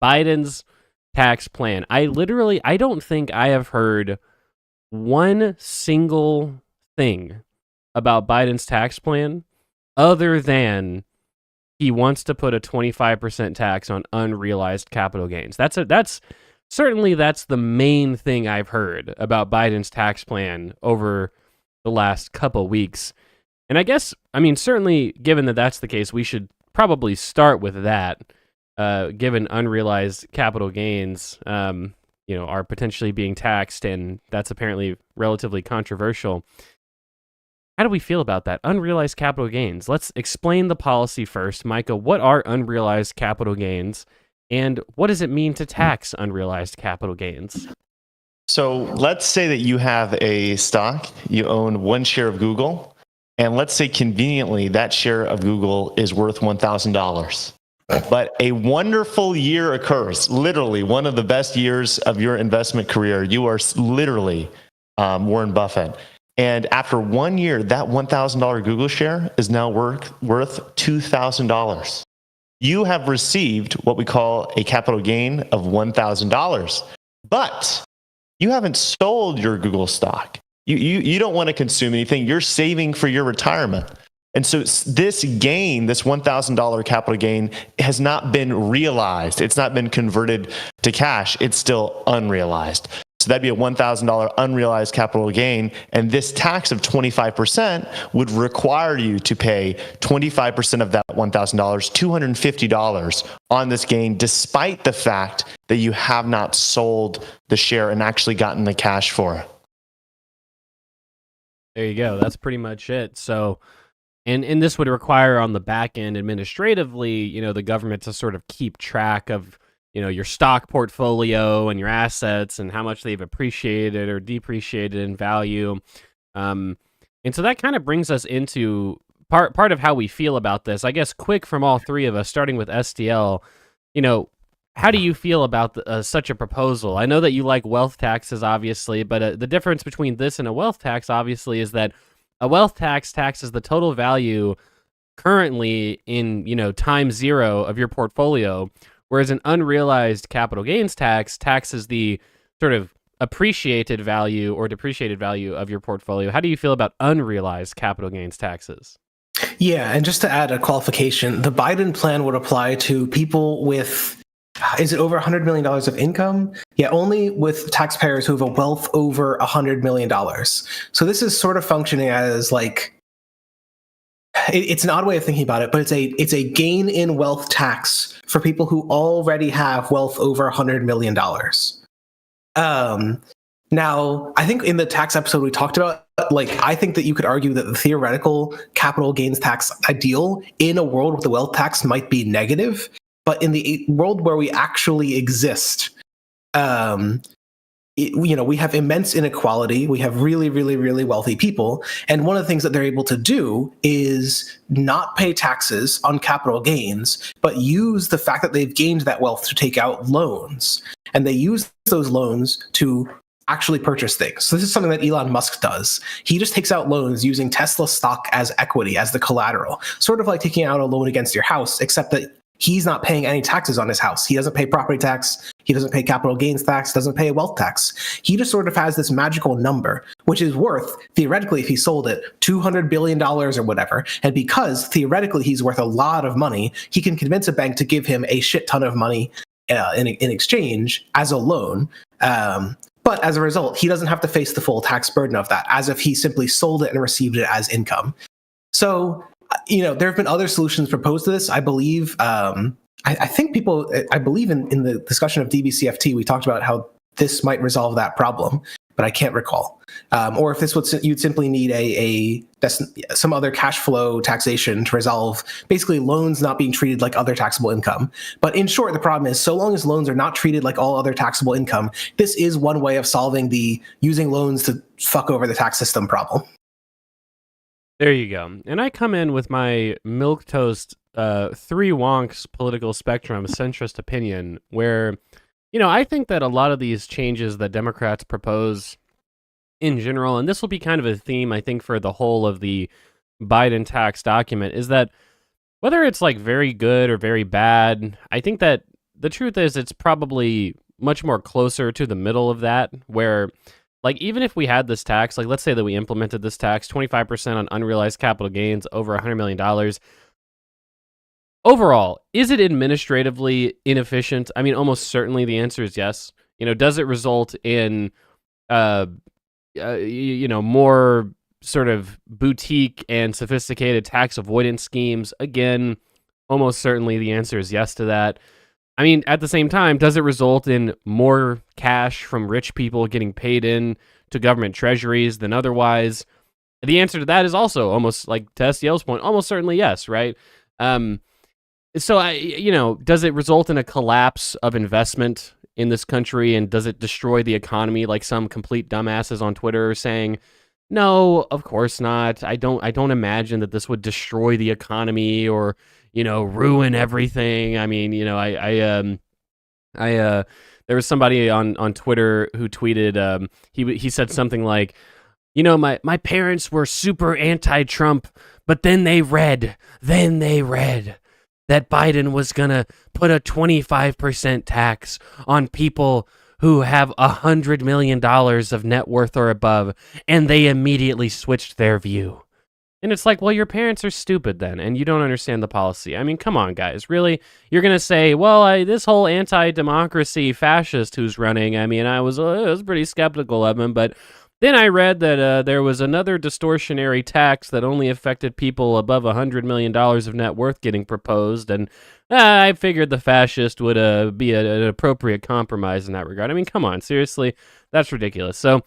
Biden's tax plan. I don't think I have heard one single thing about Biden's tax plan other than he wants to put a 25% tax on unrealized capital gains. That's the main thing I've heard about Biden's tax plan over the last couple weeks. And certainly given that that's the case, we should probably start with that, given unrealized capital gains, are potentially being taxed, and that's apparently relatively controversial. How do we feel about that? Unrealized capital gains. Let's explain the policy first. Micah, what are unrealized capital gains, and what does it mean to tax unrealized capital gains? So let's say that you have a stock, you own one share of Google, and let's say conveniently that share of Google is worth $1,000. But a wonderful year occurs, literally one of the best years of your investment career. You are literally Warren Buffett. And after 1 year, that $1,000 Google share is now worth $2,000. You have received what we call a capital gain of $1,000, but you haven't sold your Google stock. You don't want to consume anything. You're saving for your retirement. And so this gain, this $1,000 capital gain, has not been realized. It's not been converted to cash. It's still unrealized. So that'd be a $1,000 unrealized capital gain. And this tax of 25% would require you to pay 25% of that $1,000, $250 on this gain, despite the fact that you have not sold the share and actually gotten the cash for it. There you go. That's pretty much it. So, and this would require on the back end administratively, the government to sort of keep track of, your stock portfolio and your assets and how much they've appreciated or depreciated in value. And so that kind of brings us into part of how we feel about this. I guess quick from all three of us, starting with STL, how do you feel about such a proposal? I know that you like wealth taxes, obviously, but the difference between this and a wealth tax, obviously, is that a wealth tax taxes the total value currently in, time zero of your portfolio, whereas an unrealized capital gains tax taxes the sort of appreciated value or depreciated value of your portfolio. How do you feel about unrealized capital gains taxes? Yeah, and just to add a qualification, the Biden plan would apply to people with, is it over $100 million of income? Yeah, only with taxpayers who have a wealth over $100 million. So this is sort of functioning as it's an odd way of thinking about it, but it's a gain in wealth tax for people who already have wealth over $100 million. Now, I think in the tax episode we talked about, I think that you could argue that the theoretical capital gains tax ideal in a world with a wealth tax might be negative, but in the world where we actually exist, we have immense inequality. We have really, really, really wealthy people. And one of the things that they're able to do is not pay taxes on capital gains, but use the fact that they've gained that wealth to take out loans. And they use those loans to actually purchase things. So this is something that Elon Musk does. He just takes out loans using Tesla stock as equity, as the collateral, sort of like taking out a loan against your house, except that he's not paying any taxes on his house. He doesn't pay property tax. He doesn't pay capital gains tax, doesn't pay a wealth tax. He just sort of has this magical number, which is worth, theoretically, if he sold it, $200 billion or whatever. And because theoretically he's worth a lot of money, he can convince a bank to give him a shit ton of money in exchange as a loan. But as a result, he doesn't have to face the full tax burden of that, as if he simply sold it and received it as income. So, there have been other solutions proposed to this. I believe, I believe in the discussion of DBCFT, we talked about how this might resolve that problem, but I can't recall. Or if you'd simply need some other cash flow taxation to resolve basically loans not being treated like other taxable income. But in short, the problem is so long as loans are not treated like all other taxable income, this is one way of solving the using loans to fuck over the tax system problem. There you go. And I come in with my milquetoast, three wonks political spectrum centrist opinion where, I think that a lot of these changes that Democrats propose in general, and this will be kind of a theme, I think, for the whole of the Biden tax document, is that whether it's very good or very bad, I think that the truth is it's probably much more closer to the middle of that, where like even if we had this tax, like let's say that we implemented this tax, 25% on unrealized capital gains over $100 million. Overall, is it administratively inefficient? I mean, almost certainly the answer is yes. Does it result in, more sort of boutique and sophisticated tax avoidance schemes? Again, almost certainly the answer is yes to that. I mean, at the same time, does it result in more cash from rich people getting paid in to government treasuries than otherwise? The answer to that is also almost, like to SDL's point, almost certainly yes, right? So, does it result in a collapse of investment in this country, and does it destroy the economy like some complete dumbasses on Twitter are saying? No, of course not. I don't imagine that this would destroy the economy or, ruin everything. I mean, there was somebody on Twitter who tweeted, he said something like, my parents were super anti-Trump, but then they read that Biden was going to put a 25% tax on people who have $100 million of net worth or above, and they immediately switched their view. And it's like, well, your parents are stupid then, and you don't understand the policy. I mean, come on, guys. Really? You're going to say, well, this whole anti-democracy fascist who's running, I mean, I was pretty skeptical of him, but then I read that there was another distortionary tax that only affected people above $100 million of net worth getting proposed, and I figured the fascist would be an appropriate compromise in that regard. I mean, come on, seriously, that's ridiculous. So,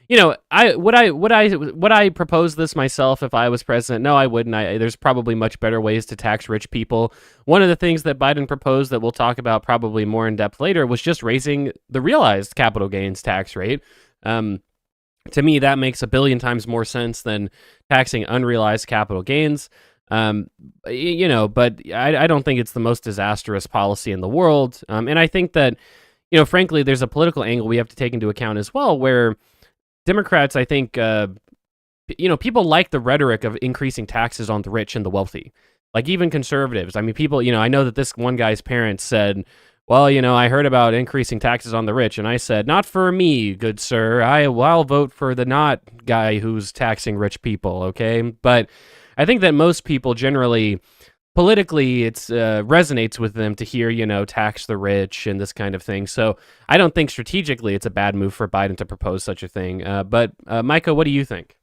would I propose this myself if I was president? No, I wouldn't. There's probably much better ways to tax rich people. One of the things that Biden proposed that we'll talk about probably more in depth later was just raising the realized capital gains tax rate. To me, that makes a billion times more sense than taxing unrealized capital gains. But I don't think it's the most disastrous policy in the world. And I think that, frankly, there's a political angle we have to take into account as well, where Democrats, I think, people like the rhetoric of increasing taxes on the rich and the wealthy. Like even conservatives. I mean, people, I know that this one guy's parents said, well, I heard about increasing taxes on the rich, and I said, not for me, good sir. I'll vote for the not guy who's taxing rich people, okay? But I think that most people generally, politically, it resonates with them to hear, tax the rich and this kind of thing. So I don't think strategically it's a bad move for Biden to propose such a thing. But Micah, what do you think?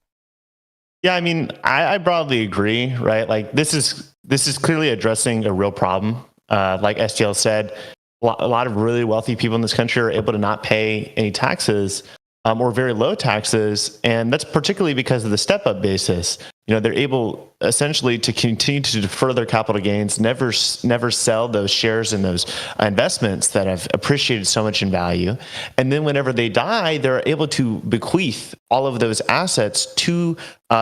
Yeah, I mean, I broadly agree, right? Like this is clearly addressing a real problem. Like STL said, a lot of really wealthy people in this country are able to not pay any taxes or very low taxes. And that's particularly because of the step-up basis. They're able essentially to continue to defer their capital gains, never sell those shares and those investments that have appreciated so much in value. And then whenever they die, they're able to bequeath all of those assets to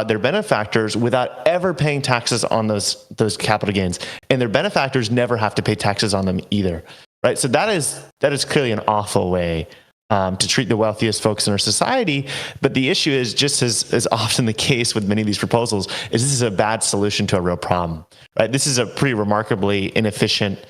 their benefactors without ever paying taxes on those capital gains. And their benefactors never have to pay taxes on them either. Right. So that is clearly an awful way to treat the wealthiest folks in our society. But the issue is, just as often the case with many of these proposals, is this is a bad solution to a real problem. Right. This is a pretty remarkably inefficient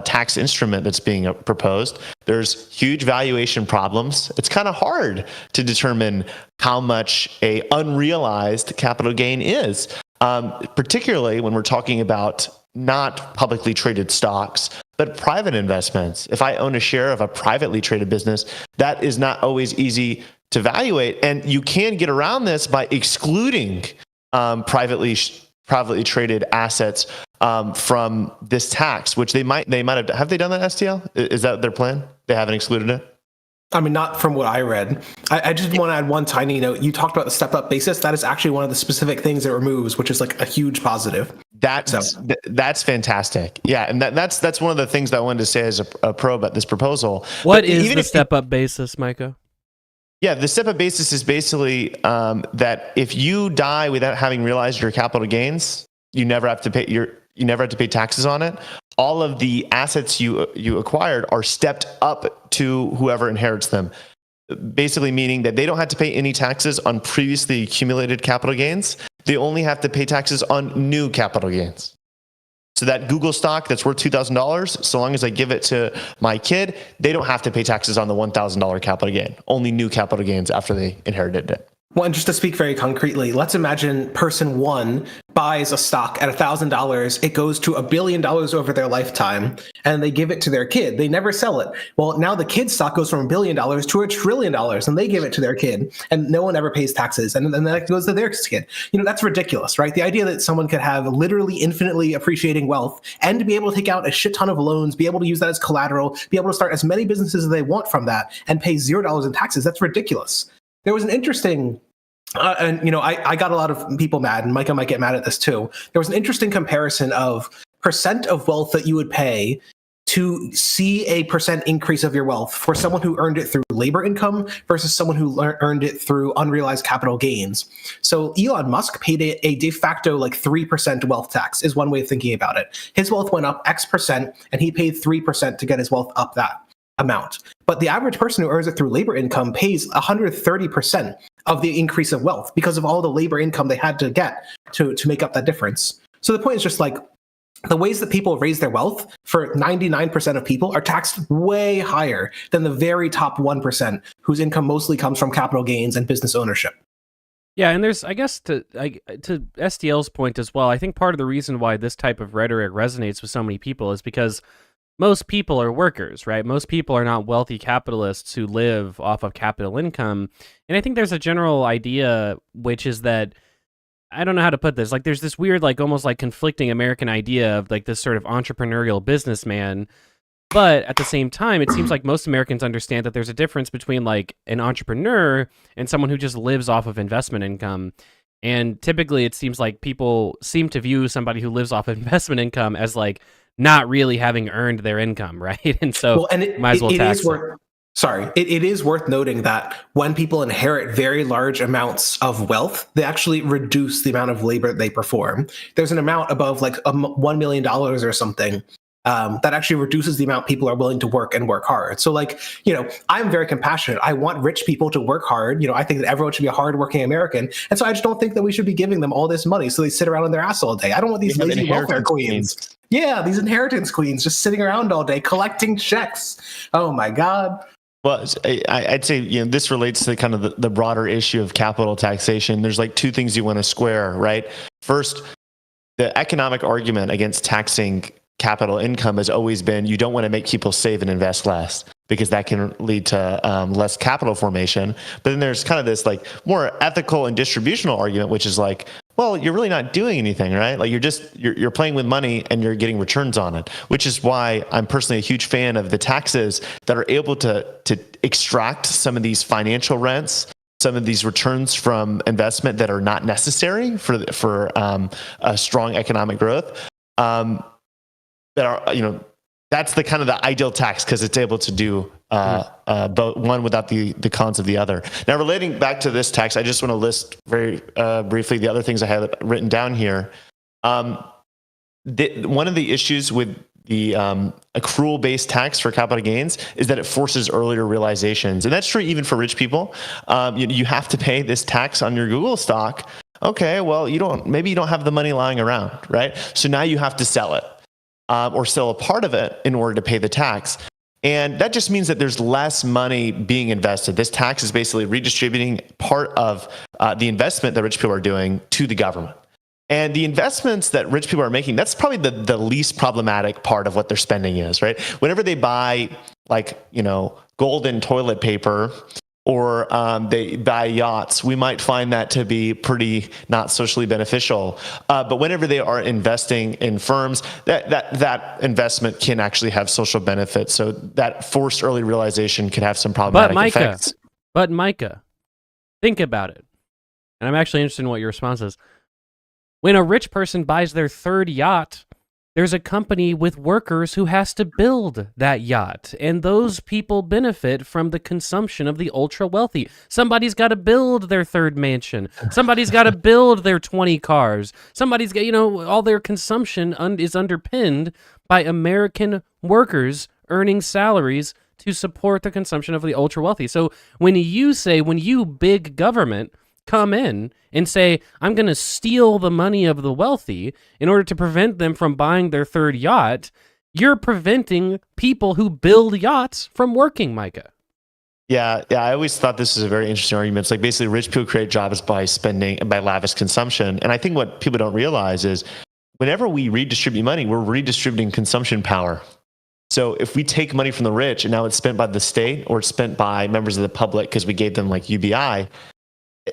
tax instrument that's being proposed. There's huge valuation problems. It's kind of hard to determine how much a unrealized capital gain is, particularly when we're talking about not publicly traded stocks, but private investments. If I own a share of a privately traded business, that is not always easy to evaluate. And you can get around this by excluding privately traded assets from this tax, which they might have they done that, STL? Is that their plan? They haven't excluded it? I mean, not from what I read. I just want to add one tiny note. You talked about the step-up basis. That is actually one of the specific things it removes, which is like a huge positive. That's fantastic. Yeah, and that's one of the things that I wanted to say as a pro about this proposal. What is the step-up basis, Micah? Yeah, the step-up basis is basically that if you die without having realized your capital gains, you never have to pay taxes on it. All of the assets you acquired are stepped up to whoever inherits them. Basically meaning that they don't have to pay any taxes on previously accumulated capital gains. They only have to pay taxes on new capital gains. So that Google stock that's worth $2,000, so long as I give it to my kid, they don't have to pay taxes on the $1,000 capital gain. Only new capital gains after they inherited it. Well, and just to speak very concretely, let's imagine person one buys a stock at $1,000. It goes to $1 billion over their lifetime, and they give it to their kid. They never sell it. Well, now the kid's stock goes from $1 billion to $1 trillion, and they give it to their kid, and no one ever pays taxes, and then that goes to their kid. That's ridiculous, right? The idea that someone could have literally infinitely appreciating wealth and be able to take out a shit ton of loans, be able to use that as collateral, be able to start as many businesses as they want from that, and pay $0 in taxes, that's ridiculous. There was an interesting, I got a lot of people mad, and Micah might get mad at this too. There was an interesting comparison of percent of wealth that you would pay to see a percent increase of your wealth for someone who earned it through labor income versus someone who earned it through unrealized capital gains. So Elon Musk paid a de facto like 3% wealth tax is one way of thinking about it. His wealth went up X percent, and he paid 3% to get his wealth up that amount. But the average person who earns it through labor income pays 130% of the increase of wealth because of all the labor income they had to get to make up that difference. So the point is just like the ways that people raise their wealth for 99% of people are taxed way higher than the very top 1% whose income mostly comes from capital gains and business ownership. Yeah, and there's, I guess, to SDL's point as well, I think part of the reason why this type of rhetoric resonates with so many people is because most people are workers, right? Most people are not wealthy capitalists who live off of capital income. And I think there's a general idea, which is that, I don't know how to put this, like there's this weird, like almost like conflicting American idea of like this sort of entrepreneurial businessman. But at the same time, it seems like most Americans understand that there's a difference between like an entrepreneur and someone who just lives off of investment income. And typically it seems like people seem to view somebody who lives off investment income as like not really having earned their income, right? And so might as well tax them. It is worth noting that when people inherit very large amounts of wealth, they actually reduce the amount of labor they perform. There's an amount above like $1 million or something that actually reduces the amount people are willing to work and work hard. So like, I'm very compassionate. I want rich people to work hard. I think that everyone should be a hardworking American. And so I just don't think that we should be giving them all this money so they sit around on their ass all day. I don't want these lazy welfare queens. Yeah, these inheritance queens just sitting around all day collecting checks. Oh my God. Well, I'd say, this relates to kind of the broader issue of capital taxation. There's like two things you want to square, right? First, the economic argument against taxing capital income has always been you don't want to make people save and invest less because that can lead to less capital formation. But then there's kind of this like more ethical and distributional argument, which is like, well, you're really not doing anything, right? Like you're playing with money and you're getting returns on it, which is why I'm personally a huge fan of the taxes that are able to extract some of these financial rents, some of these returns from investment that are not necessary for a strong economic growth. That are, that's the kind of the ideal tax because it's able to do both one without the cons of the other. Now, relating back to this tax, I just want to list very briefly the other things I have written down here. One of the issues with the accrual-based tax for capital gains is that it forces earlier realizations, and that's true even for rich people. You have to pay this tax on your Google stock. Okay, well, maybe you don't have the money lying around, right? So now you have to sell it. Or sell a part of it in order to pay the tax. And that just means that there's less money being invested. This tax is basically redistributing part of the investment that rich people are doing to the government. And the investments that rich people are making, that's probably the least problematic part of what their spending is, right? Whenever they buy golden toilet paper or they buy yachts, we might find that to be pretty not socially beneficial. But whenever they are investing in firms, that investment can actually have social benefits. So that forced early realization can have some problematic effects. But Micah, think about it. And I'm actually interested in what your response is. When a rich person buys their third yacht, there's a company with workers who has to build that yacht, and those people benefit from the consumption of the ultra wealthy. Somebody's got to build their third mansion. Somebody's got to build their 20 cars. Somebody's got, all their consumption is underpinned by American workers earning salaries to support the consumption of the ultra wealthy. So when you big government come in and say, I'm going to steal the money of the wealthy in order to prevent them from buying their third yacht, you're preventing people who build yachts from working, Micah. Yeah. I always thought this was a very interesting argument. It's like basically rich people create jobs by lavish consumption. And I think what people don't realize is whenever we redistribute money, we're redistributing consumption power. So if we take money from the rich and now it's spent by the state or it's spent by members of the public because we gave them like UBI,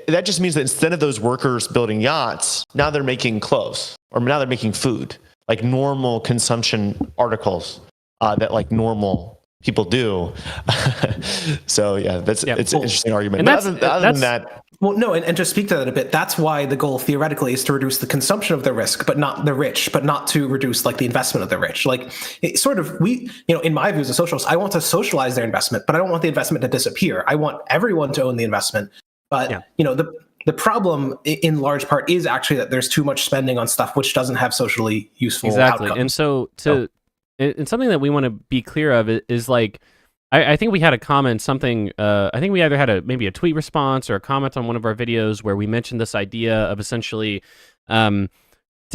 that just means that instead of those workers building yachts, now they're making clothes or now they're making food, like normal consumption articles that like normal people do. So yeah, it's an interesting argument. And but other than that, well, no, and to speak to that a bit, that's why the goal theoretically is to reduce the consumption of the risk, but not the rich, but not to reduce like the investment of the rich. Like it sort of, in my view as a socialist, I want to socialize their investment, but I don't want the investment to disappear. I want everyone to own the investment. But, the problem in large part is actually that there's too much spending on stuff which doesn't have socially useful outcomes. And so and something that we want to be clear of is like, I think we had a comment, something, I think we either had maybe a tweet response or a comment on one of our videos where we mentioned this idea of essentially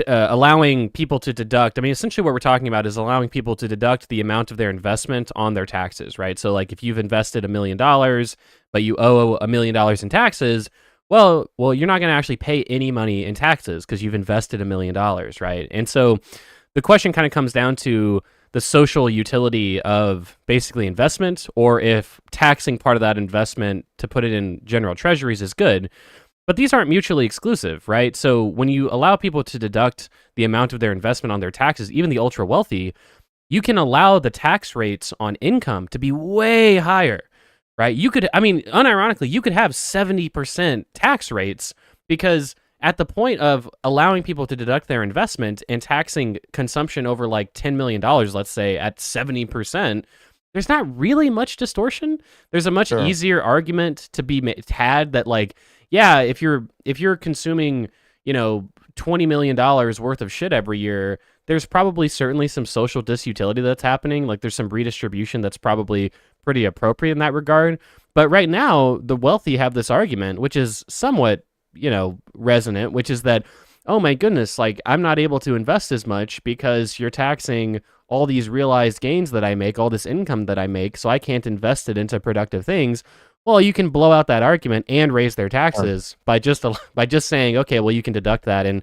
allowing people to deduct. I mean, essentially what we're talking about is allowing people to deduct the amount of their investment on their taxes, right? So like if you've invested $1 million, but you owe $1 million in taxes, well, you're not going to actually pay any money in taxes because you've invested $1 million, right? And so the question kind of comes down to the social utility of basically investment, or if taxing part of that investment to put it in general treasuries is good. But these aren't mutually exclusive, right? So when you allow people to deduct the amount of their investment on their taxes, even the ultra wealthy, you can allow the tax rates on income to be way higher, right? Unironically, you could have 70% tax rates because at the point of allowing people to deduct their investment and taxing consumption over like $10 million, let's say at 70%, there's not really much distortion. There's a much easier argument to be had that like, yeah, if you're consuming, $20 million worth of shit every year, there's probably certainly some social disutility that's happening. Like there's some redistribution that's probably pretty appropriate in that regard. But right now, the wealthy have this argument, which is somewhat resonant, which is that, oh my goodness, like I'm not able to invest as much because you're taxing all these realized gains that I make, all this income that I make, so I can't invest it into productive things. Well, you can blow out that argument and raise their taxes by just saying, okay, well, you can deduct that and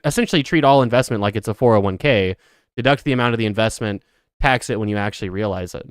essentially treat all investment like it's a 401k, deduct the amount of the investment, tax it when you actually realize it.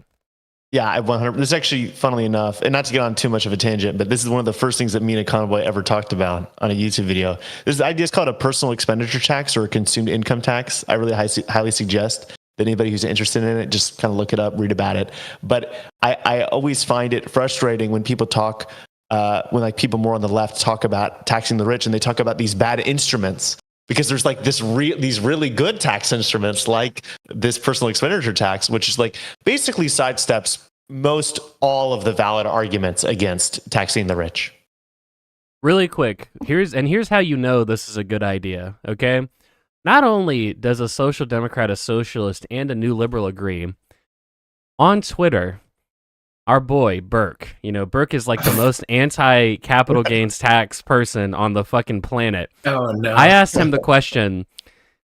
Yeah, I 100%. This is actually, funnily enough, and not to get on too much of a tangent, but this is one of the first things that me and Convoy ever talked about on a YouTube video. This idea is called a personal expenditure tax or a consumed income tax. I really highly suggest that anybody who's interested in it, just kind of look it up, read about it. But I always find it frustrating when people talk, when like people more on the left talk about taxing the rich and they talk about these bad instruments. Because there's like these really good tax instruments like this personal expenditure tax, which is like basically sidesteps most all of the valid arguments against taxing the rich. Really quick, here's how you know this is a good idea, okay? Not only does a social democrat, a socialist, and a new liberal agree, on Twitter, our boy, Burke, Burke is like the most anti-capital gains tax person on the fucking planet. Oh, no. I asked him the question,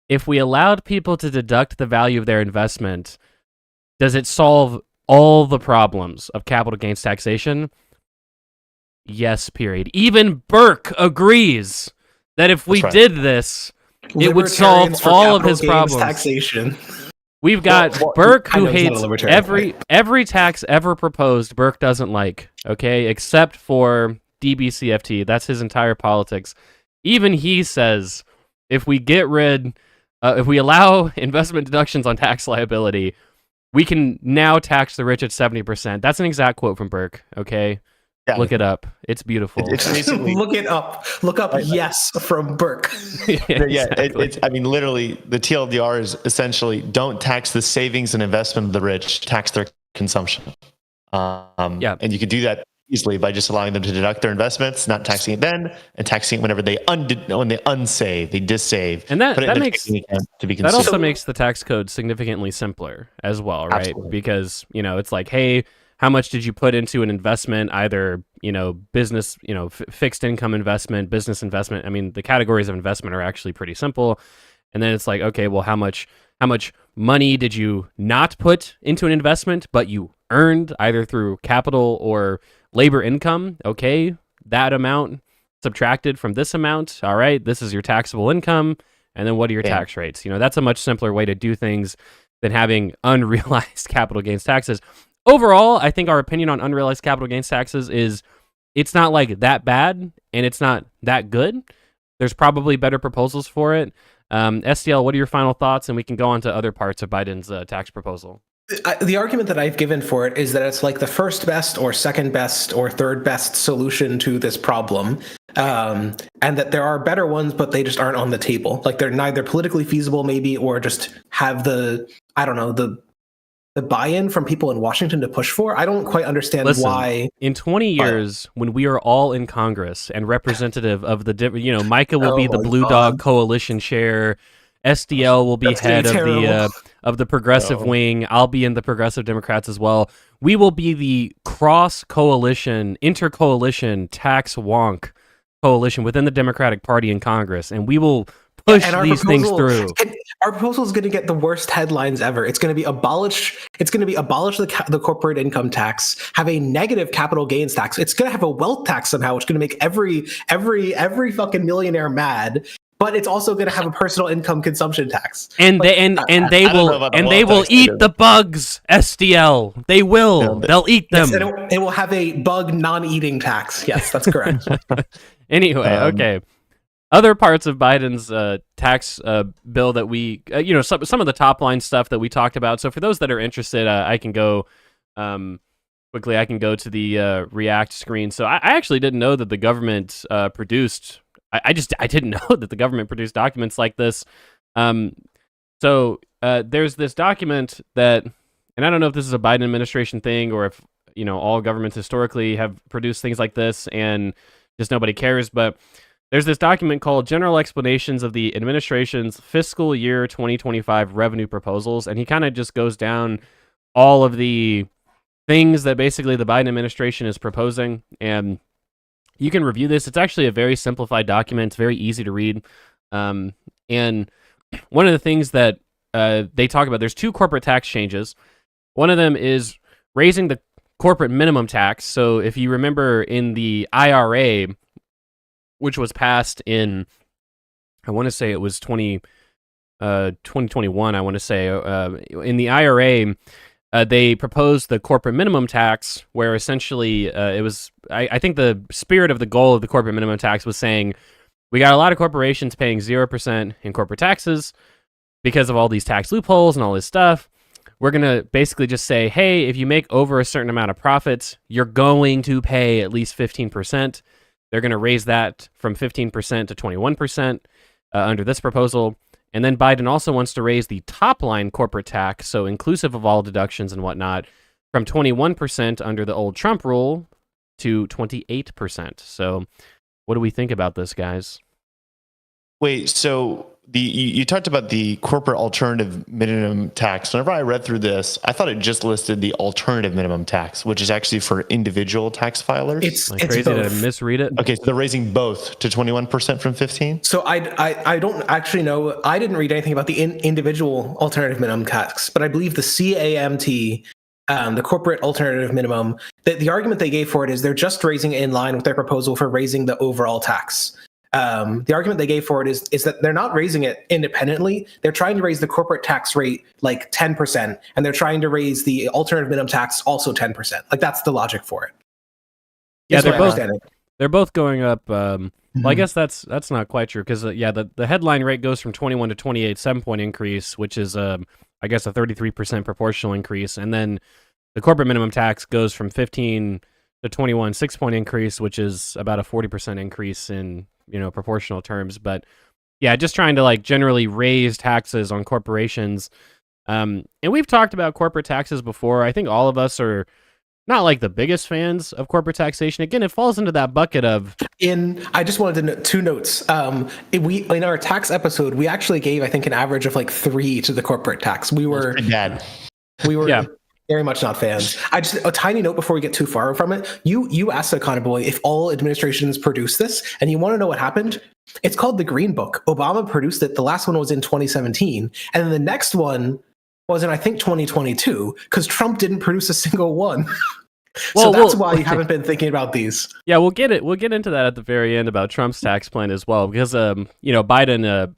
if we allowed people to deduct the value of their investment, does it solve all the problems of capital gains taxation? Yes, period. Even Burke agrees that if we did this, it would solve all of his problems. Taxation. We've got Burke, who hates every tax ever proposed. Burke doesn't like, okay, except for DBCFT. That's his entire politics. Even he says if we allow investment deductions on tax liability, we can now tax the rich at 70%. That's an exact quote from Burke. Okay, yeah. Look it up. It's beautiful. It's basically look it up. Look up yes from Burke. Yeah, exactly. Literally, the TLDR is essentially don't tax the savings and investment of the rich, tax their consumption. And you could do that easily by just allowing them to deduct their investments, not taxing it then, and taxing it whenever they unsave, they dissave. And that also makes the tax code significantly simpler as well, right? Absolutely. Because it's like, hey, how much did you put into an investment, either, business, fixed income investment, business investment. I mean, the categories of investment are actually pretty simple. And then it's like, okay, well, how much money did you not put into an investment, but you earned either through capital or labor income? Okay, that amount subtracted from this amount. All right, this is your taxable income. And then what are your tax rates? That's a much simpler way to do things than having unrealized capital gains taxes. Overall, I think our opinion on unrealized capital gains taxes is it's not like that bad and it's not that good. There's probably better proposals for it. SDL, what are your final thoughts? And we can go on to other parts of Biden's tax proposal. The argument that I've given for it is that it's like the first best or second best or third best solution to this problem. And that there are better ones, but they just aren't on the table. Like they're neither politically feasible, maybe, or just have the buy-in from people in Washington to push for. I don't quite understand why. In 20 years, when we are all in Congress and representative of the different, Micah will be the Blue Dog Coalition chair. SDL will be head of the progressive wing. I'll be in the Progressive Democrats as well. We will be the cross coalition, intercoalition, tax wonk coalition within the Democratic Party in Congress, and we will push these things through. Our proposal is going to get the worst headlines ever. It's going to be abolish the corporate income tax, have a negative capital gains tax. It's going to have a wealth tax somehow, which is going to make every fucking millionaire mad. But it's also going to have a personal income consumption tax, and they will eat the bugs. SDL, they will. They'll eat them. Yes, and it will have a bug non-eating tax. Yes, that's correct. Anyway, okay. Other parts of Biden's tax bill that we, some of the top line stuff that we talked about. So for those that are interested, I can go quickly. I can go to the React screen. So I actually didn't know that the government produced. I didn't know that the government produced documents like this. So there's this document that, and I don't know if this is a Biden administration thing or if, all governments historically have produced things like this and just nobody cares. But there's this document called General Explanations of the Administration's Fiscal Year 2025 Revenue Proposals. And he kind of just goes down all of the things that basically the Biden administration is proposing. And you can review this. It's actually a very simplified document. It's very easy to read. And one of the things that they talk about, there's 2 corporate tax changes. One of them is raising the corporate minimum tax. So if you remember in the IRA, which was passed in, I want to say it was 2021, I want to say, in the IRA, they proposed the corporate minimum tax, where essentially it was, I think the spirit of the goal of the corporate minimum tax was saying, we got a lot of corporations paying 0% in corporate taxes because of all these tax loopholes and all this stuff. We're going to basically just say, hey, if you make over a certain amount of profits, you're going to pay at least 15%. They're going to raise that from 15% to 21% under this proposal. And then Biden also wants to raise the top line corporate tax, so inclusive of all deductions and whatnot, from 21% under the old Trump rule to 28%. So what do we think about this, guys? Wait, so you talked about the corporate alternative minimum tax. Whenever I read through this, I thought it just listed the alternative minimum tax, which is actually for individual tax filers. It's crazy both. to misread it. Okay, so they're raising both to 21% from 15%? So I don't actually know. I didn't read anything about the individual alternative minimum tax, but I believe the CAMT, the corporate alternative minimum, the argument they gave for it is they're just raising it in line with their proposal for raising the overall tax. The argument they gave for it is that they're not raising it independently. They're trying to raise the corporate tax rate like 10%, and they're trying to raise the alternative minimum tax also 10%. Like that's the logic for it. Yeah, they're both going up. Well, I guess that's not quite true because the headline rate goes from 21 to 28, 7-point increase, which is I guess a 33% proportional increase, and then the corporate minimum tax goes from 15 to 21, 6-point increase, which is about a 40% increase in proportional terms. But yeah, just trying to like generally raise taxes on corporations. And we've talked about corporate taxes before. I think all of us are not like the biggest fans of corporate taxation. Again, it falls into that bucket of. I just wanted to note 2 notes. In our tax episode, we actually gave, I think, an average of like 3 to the corporate tax. We were bad. We were. Yeah. Very much not fans. I just a tiny note before we get too far from it. You asked the Connor Boy if all administrations produce this, and you want to know what happened? It's called the Green Book. Obama produced it. The last one was in 2017, and then the next one was in I think 2022 because Trump didn't produce a single one. So that's why you haven't been thinking about these. Yeah, we'll get into that at the very end about Trump's tax plan as well, because Biden.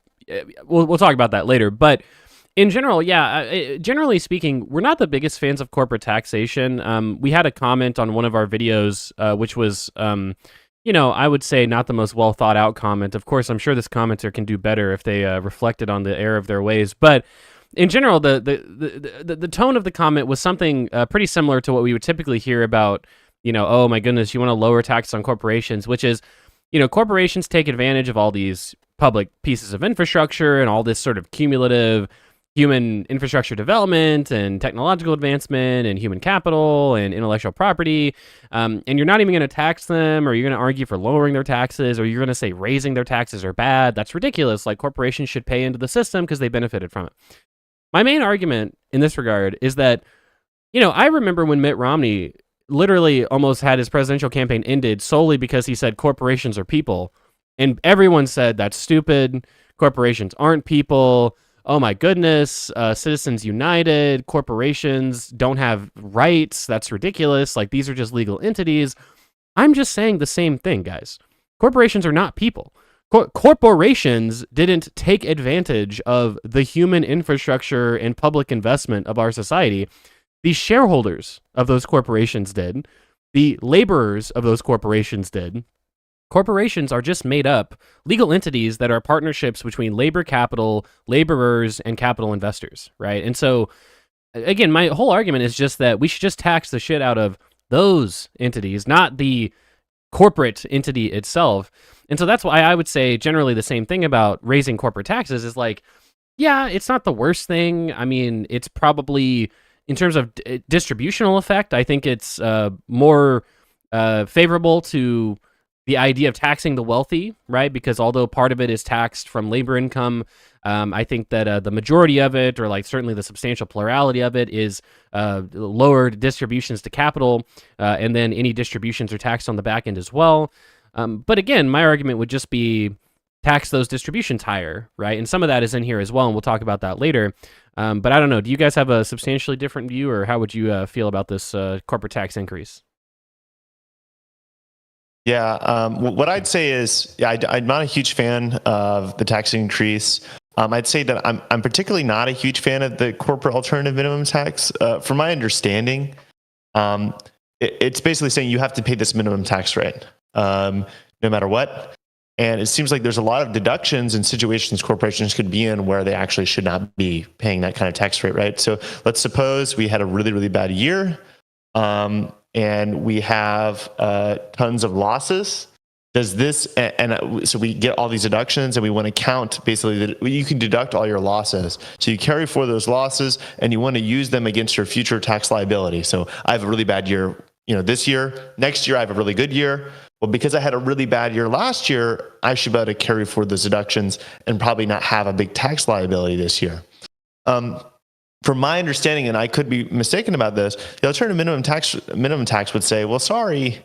We'll talk about that later, but. In general, generally speaking, we're not the biggest fans of corporate taxation. We had a comment on one of our videos, which was, I would say not the most well thought out comment. Of course, I'm sure this commenter can do better if they reflected on the error of their ways. But in general, the tone of the comment was something pretty similar to what we would typically hear about, oh my goodness, you want to lower taxes on corporations, which is, corporations take advantage of all these public pieces of infrastructure and all this sort of cumulative human infrastructure development and technological advancement and human capital and intellectual property, and you're not even going to tax them, or you're going to argue for lowering their taxes, or you're going to say raising their taxes are bad. That's ridiculous. Like, corporations should pay into the system because they benefited from it. My main argument in this regard is that, I remember when Mitt Romney literally almost had his presidential campaign ended solely because he said corporations are people, and everyone said that's stupid. Corporations aren't people. Oh my goodness, Citizens United, corporations don't have rights. That's ridiculous. Like, these are just legal entities. I'm just saying the same thing, guys. Corporations are not people. Corporations didn't take advantage of the human infrastructure and public investment of our society. The shareholders of those corporations did. The laborers of those corporations did. Corporations are just made up legal entities that are partnerships between labor capital, laborers, and capital investors, right? And so, again, my whole argument is just that we should just tax the shit out of those entities, not the corporate entity itself. And so that's why I would say generally the same thing about raising corporate taxes is like, yeah, it's not the worst thing. I mean, it's probably, in terms of distributional effect, I think it's more favorable to the idea of taxing the wealthy, right? Because although part of it is taxed from labor income, I think that the majority of it, or like certainly the substantial plurality of it, is lower distributions to capital, and then any distributions are taxed on the back end as well. But again, my argument would just be tax those distributions higher, right? And some of that is in here as well, and we'll talk about that later. But I don't know. Do you guys have a substantially different view, or how would you feel about this corporate tax increase? Yeah, what I'd say is, I'm not a huge fan of the tax increase. I'd say that I'm particularly not a huge fan of the corporate alternative minimum tax. From my understanding, it's basically saying you have to pay this minimum tax rate, no matter what. And it seems like there's a lot of deductions in situations corporations could be in where they actually should not be paying that kind of tax rate, right? So let's suppose we had a really, really bad year. And we have tons of losses. Does this, so we get all these deductions, and we want to count basically that you can deduct all your losses. So you carry forward those losses, and you want to use them against your future tax liability. So I have a really bad year, this year. Next year I have a really good year. Well, because I had a really bad year last year, I should be able to carry forward those deductions and probably not have a big tax liability this year. From my understanding, and I could be mistaken about this, the alternative minimum tax would say, well, sorry,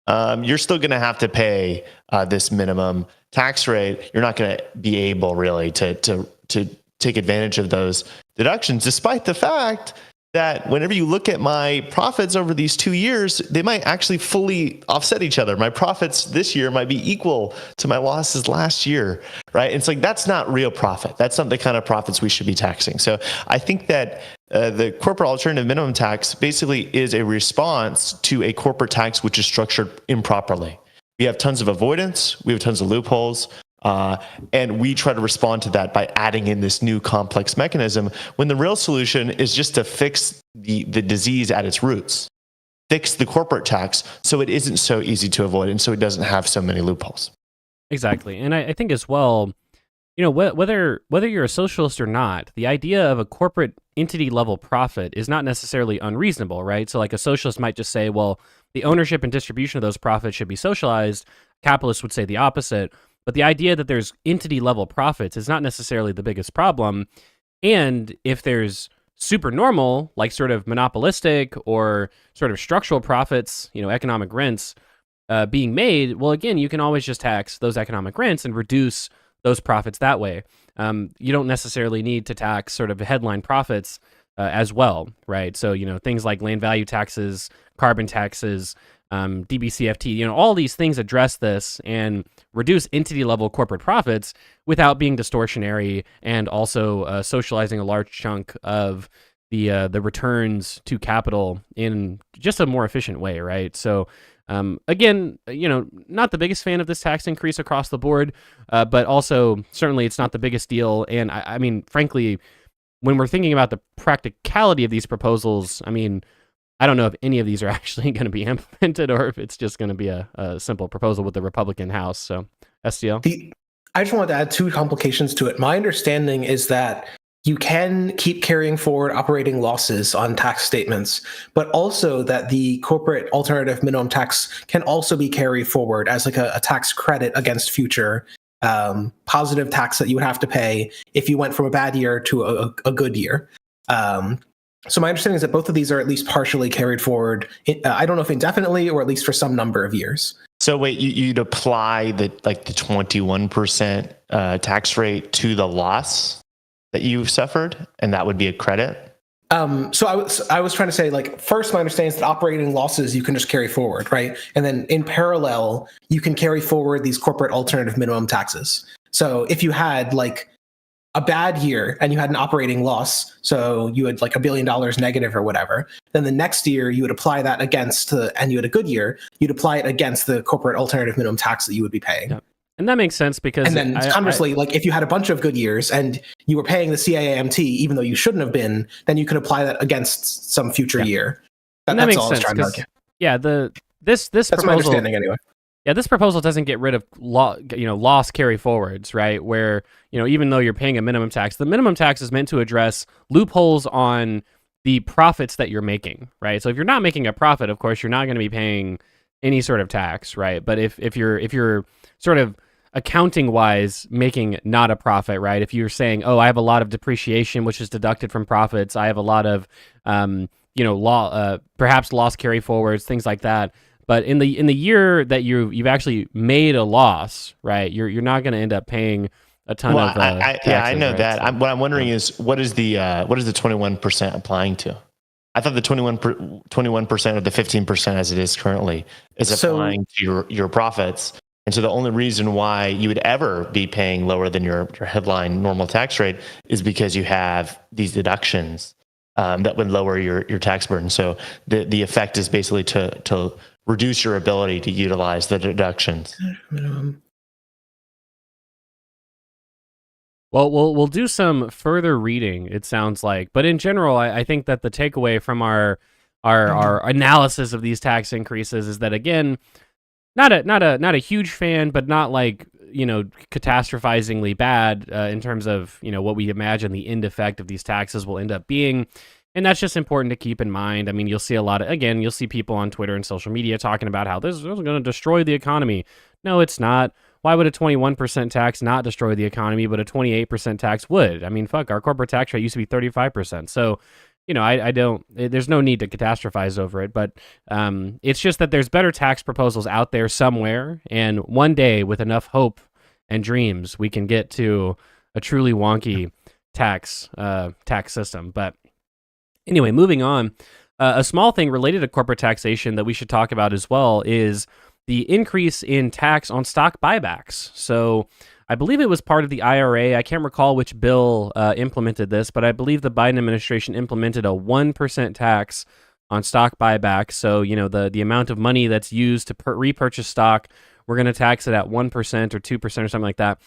you're still going to have to pay this minimum tax rate. You're not going to be able really to take advantage of those deductions, despite the fact that whenever you look at my profits over these 2 years, they might actually fully offset each other. My profits this year might be equal to my losses last year, right? It's like, that's not real profit. That's not the kind of profits we should be taxing. So I think that the corporate alternative minimum tax basically is a response to a corporate tax which is structured improperly. We have tons of avoidance. We have tons of loopholes. And we try to respond to that by adding in this new complex mechanism, when the real solution is just to fix the disease at its roots, fix the corporate tax so it isn't so easy to avoid and so it doesn't have so many loopholes. Exactly. And I think as well, whether you're a socialist or not, the idea of a corporate entity level profit is not necessarily unreasonable, right? So like a socialist might just say, well, the ownership and distribution of those profits should be socialized. Capitalists would say the opposite. But the idea that there's entity level profits is not necessarily the biggest problem. And if there's super normal, like sort of monopolistic or sort of structural profits, economic rents being made, well, again, you can always just tax those economic rents and reduce those profits that way. You don't necessarily need to tax sort of headline profits as well, right? So, things like land value taxes, carbon taxes, DBCFT, all these things address this and reduce entity level corporate profits without being distortionary and also socializing a large chunk of the returns to capital in just a more efficient way, right? So again, not the biggest fan of this tax increase across the board, but also certainly it's not the biggest deal. And I mean, frankly, when we're thinking about the practicality of these proposals, I mean, I don't know if any of these are actually going to be implemented or if it's just going to be a simple proposal with the Republican House. So, STL? I just wanted to add two complications to it. My understanding is that you can keep carrying forward operating losses on tax statements, but also that the corporate alternative minimum tax can also be carried forward as like a tax credit against future positive tax that you would have to pay if you went from a bad year to a good year. So my understanding is that both of these are at least partially carried forward. I don't know if indefinitely or at least for some number of years. So wait, you'd apply the 21% tax rate to the loss that you suffered, and that would be a credit? So I was trying to say, like, first, my understanding is that operating losses you can just carry forward, right? And then in parallel, you can carry forward these corporate alternative minimum taxes. So if you had like a bad year and you had an operating loss, so you had like $1 billion negative or whatever, then the next year you would apply that against and you had a good year, you'd apply it against the corporate alternative minimum tax that you would be paying. Yep. And that makes sense because... And then conversely, like if you had a bunch of good years and you were paying the CAMT even though you shouldn't have been, then you could apply that against some future year. That makes sense. Yeah, this That's proposal, my understanding anyway. Yeah, this proposal doesn't get rid of loss carry forwards, right? Where, even though you're paying a minimum tax, the minimum tax is meant to address loopholes on the profits that you're making, right? So if you're not making a profit, of course, you're not going to be paying any sort of tax, right? But if you're sort of accounting wise making not a profit, right? If you're saying, oh, I have a lot of depreciation which is deducted from profits, I have a lot of perhaps loss carry forwards, things like that. But in the year that you've actually made a loss, right? You're not going to end up paying a ton of taxes, I know right? that. What I'm wondering is what is the 21% applying to? I thought the 21% or the 15% as it is currently is applying to your profits. And so the only reason why you would ever be paying lower than your headline normal tax rate is because you have these deductions that would lower your tax burden. So the effect is basically to reduce your ability to utilize the deductions. Well, we'll do some further reading, it sounds like. But in general, I think that the takeaway from our analysis of these tax increases is that, again, not a huge fan, but not like, catastrophizingly bad in terms of, what we imagine the end effect of these taxes will end up being. And that's just important to keep in mind. I mean, you'll see people on Twitter and social media talking about how this is going to destroy the economy. No, it's not. Why would a 21% tax not destroy the economy, but a 28% tax would? I mean, fuck, our corporate tax rate used to be 35%. So, there's no need to catastrophize over it, but it's just that there's better tax proposals out there somewhere. And one day, with enough hope and dreams, we can get to a truly wonky tax system. But anyway, moving on, a small thing related to corporate taxation that we should talk about as well is the increase in tax on stock buybacks. So I believe it was part of the IRA. I can't recall which bill implemented this, but I believe the Biden administration implemented a 1% tax on stock buybacks. So, the amount of money that's used to repurchase stock, we're going to tax it at 1% or 2% or something like that.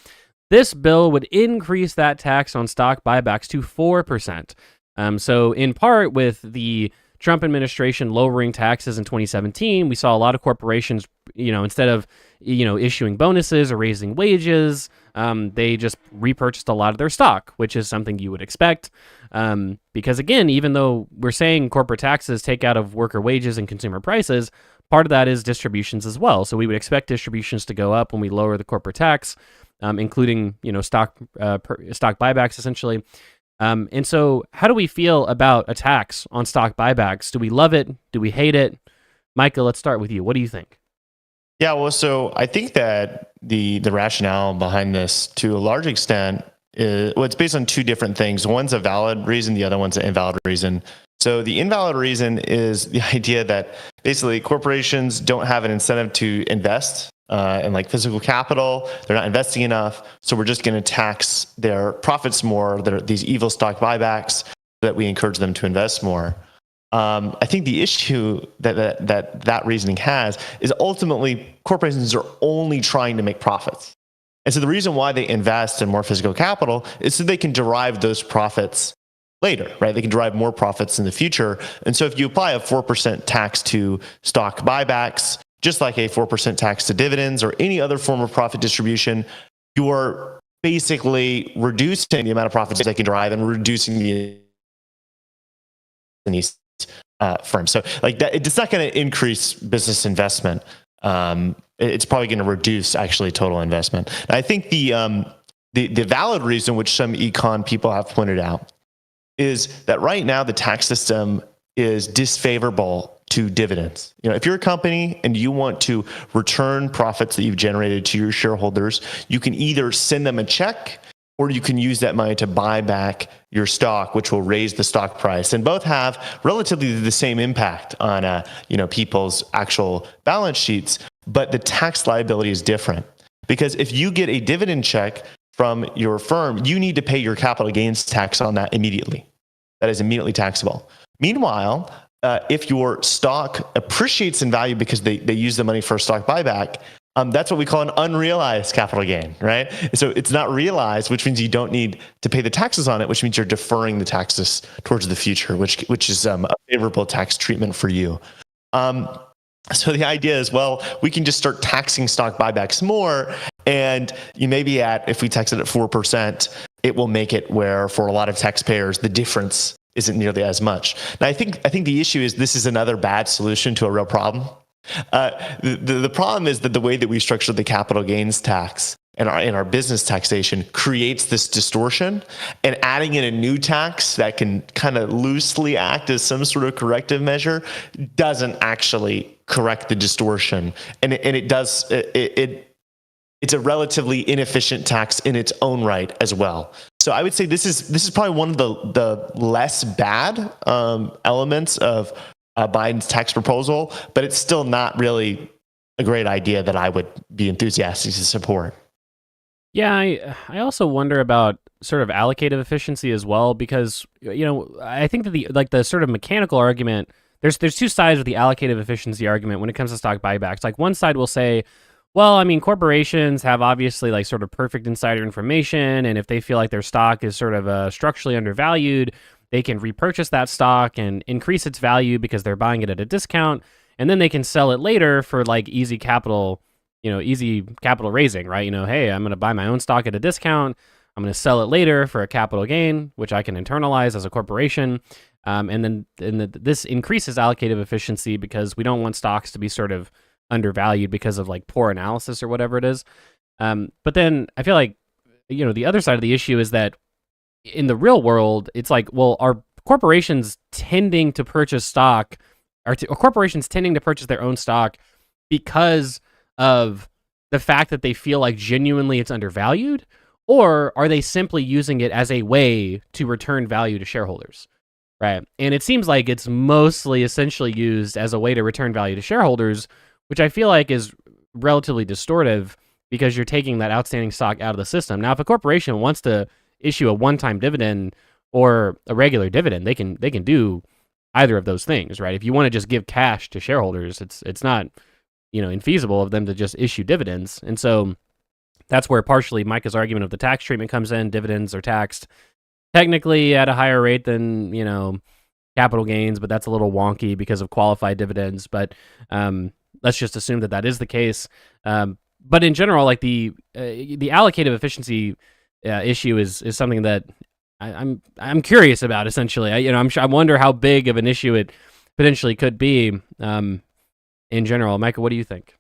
This bill would increase that tax on stock buybacks to 4%. So in part with the Trump administration lowering taxes in 2017, we saw a lot of corporations, instead of, issuing bonuses or raising wages, they just repurchased a lot of their stock, which is something you would expect. Because again, even though we're saying corporate taxes take out of worker wages and consumer prices, part of that is distributions as well. So we would expect distributions to go up when we lower the corporate tax, including, stock buybacks essentially. And so how do we feel about a tax on stock buybacks? Do we love it? Do we hate it? Micah, let's start with you. What do you think? Yeah, well, so I think that the rationale behind this, to a large extent, is well, it's based on two different things. One's a valid reason, the other one's an invalid reason. So the invalid reason is the idea that basically corporations don't have an incentive to invest in like physical capital. They're not investing enough, so we're just going to tax their profits more. These evil stock buybacks so that we encourage them to invest more. I think the issue that reasoning has is ultimately corporations are only trying to make profits. And so the reason why they invest in more physical capital is so they can derive those profits later, right? They can derive more profits in the future. And so if you apply a 4% tax to stock buybacks, just like a 4% tax to dividends or any other form of profit distribution, you are basically reducing the amount of profits they can derive and reducing the firms. So like that, it's not going to increase business investment. It's probably going to reduce actually total investment. And I think the valid reason, which some econ people have pointed out, is that right now the tax system is disfavorable to dividends. You know, if you're a company and you want to return profits that you've generated to your shareholders, you can either send them a check or you can use that money to buy back your stock, which will raise the stock price. And both have relatively the same impact on people's actual balance sheets, but the tax liability is different. Because if you get a dividend check from your firm, you need to pay your capital gains tax on that immediately. That is immediately taxable. Meanwhile, if your stock appreciates in value because they use the money for a stock buyback, that's what we call an unrealized capital gain, right? So it's not realized, which means you don't need to pay the taxes on it, which means you're deferring the taxes towards the future, which is a favorable tax treatment for you. So the idea is, well, we can just start taxing stock buybacks more, and you may be if we tax it at 4%, it will make it where for a lot of taxpayers, the difference isn't nearly as much. Now, I think the issue is this is another bad solution to a real problem. The problem is that the way that we structure the capital gains tax and our business taxation creates this distortion, and adding in a new tax that can kind of loosely act as some sort of corrective measure doesn't actually correct the distortion. And it's a relatively inefficient tax in its own right as well. So I would say this is probably one of the less bad elements of Biden's tax proposal, but it's still not really a great idea that I would be enthusiastic to support. Yeah, I also wonder about sort of allocative efficiency as well, because I think that the sort of mechanical argument, there's two sides of the allocative efficiency argument when it comes to stock buybacks. Like one side will say, well, I mean, corporations have obviously like sort of perfect insider information, and if they feel like their stock is sort of structurally undervalued, they can repurchase that stock and increase its value because they're buying it at a discount, and then they can sell it later for like easy capital raising, right? Hey, I'm going to buy my own stock at a discount. I'm going to sell it later for a capital gain, which I can internalize as a corporation. And then this increases allocative efficiency because we don't want stocks to be sort of undervalued because of like poor analysis or whatever it is. But then I feel like, the other side of the issue is that in the real world, it's like, well, are corporations tending to purchase stock, or corporations tending to purchase their own stock because of the fact that they feel like genuinely it's undervalued, or are they simply using it as a way to return value to shareholders, right? And it seems like it's mostly essentially used as a way to return value to shareholders, which I feel like is relatively distortive because you're taking that outstanding stock out of the system. Now, if a corporation wants to issue a one-time dividend or a regular dividend, they can do either of those things, right? If you want to just give cash to shareholders, it's not infeasible of them to just issue dividends. And so that's where partially Micah's argument of the tax treatment comes in. Dividends are taxed technically at a higher rate than, capital gains, but that's a little wonky because of qualified dividends. But let's just assume that is the case. But in general, like the allocative efficiency issue is something that I'm curious about. Essentially, I wonder how big of an issue it potentially could be. In general, Micah, what do you think?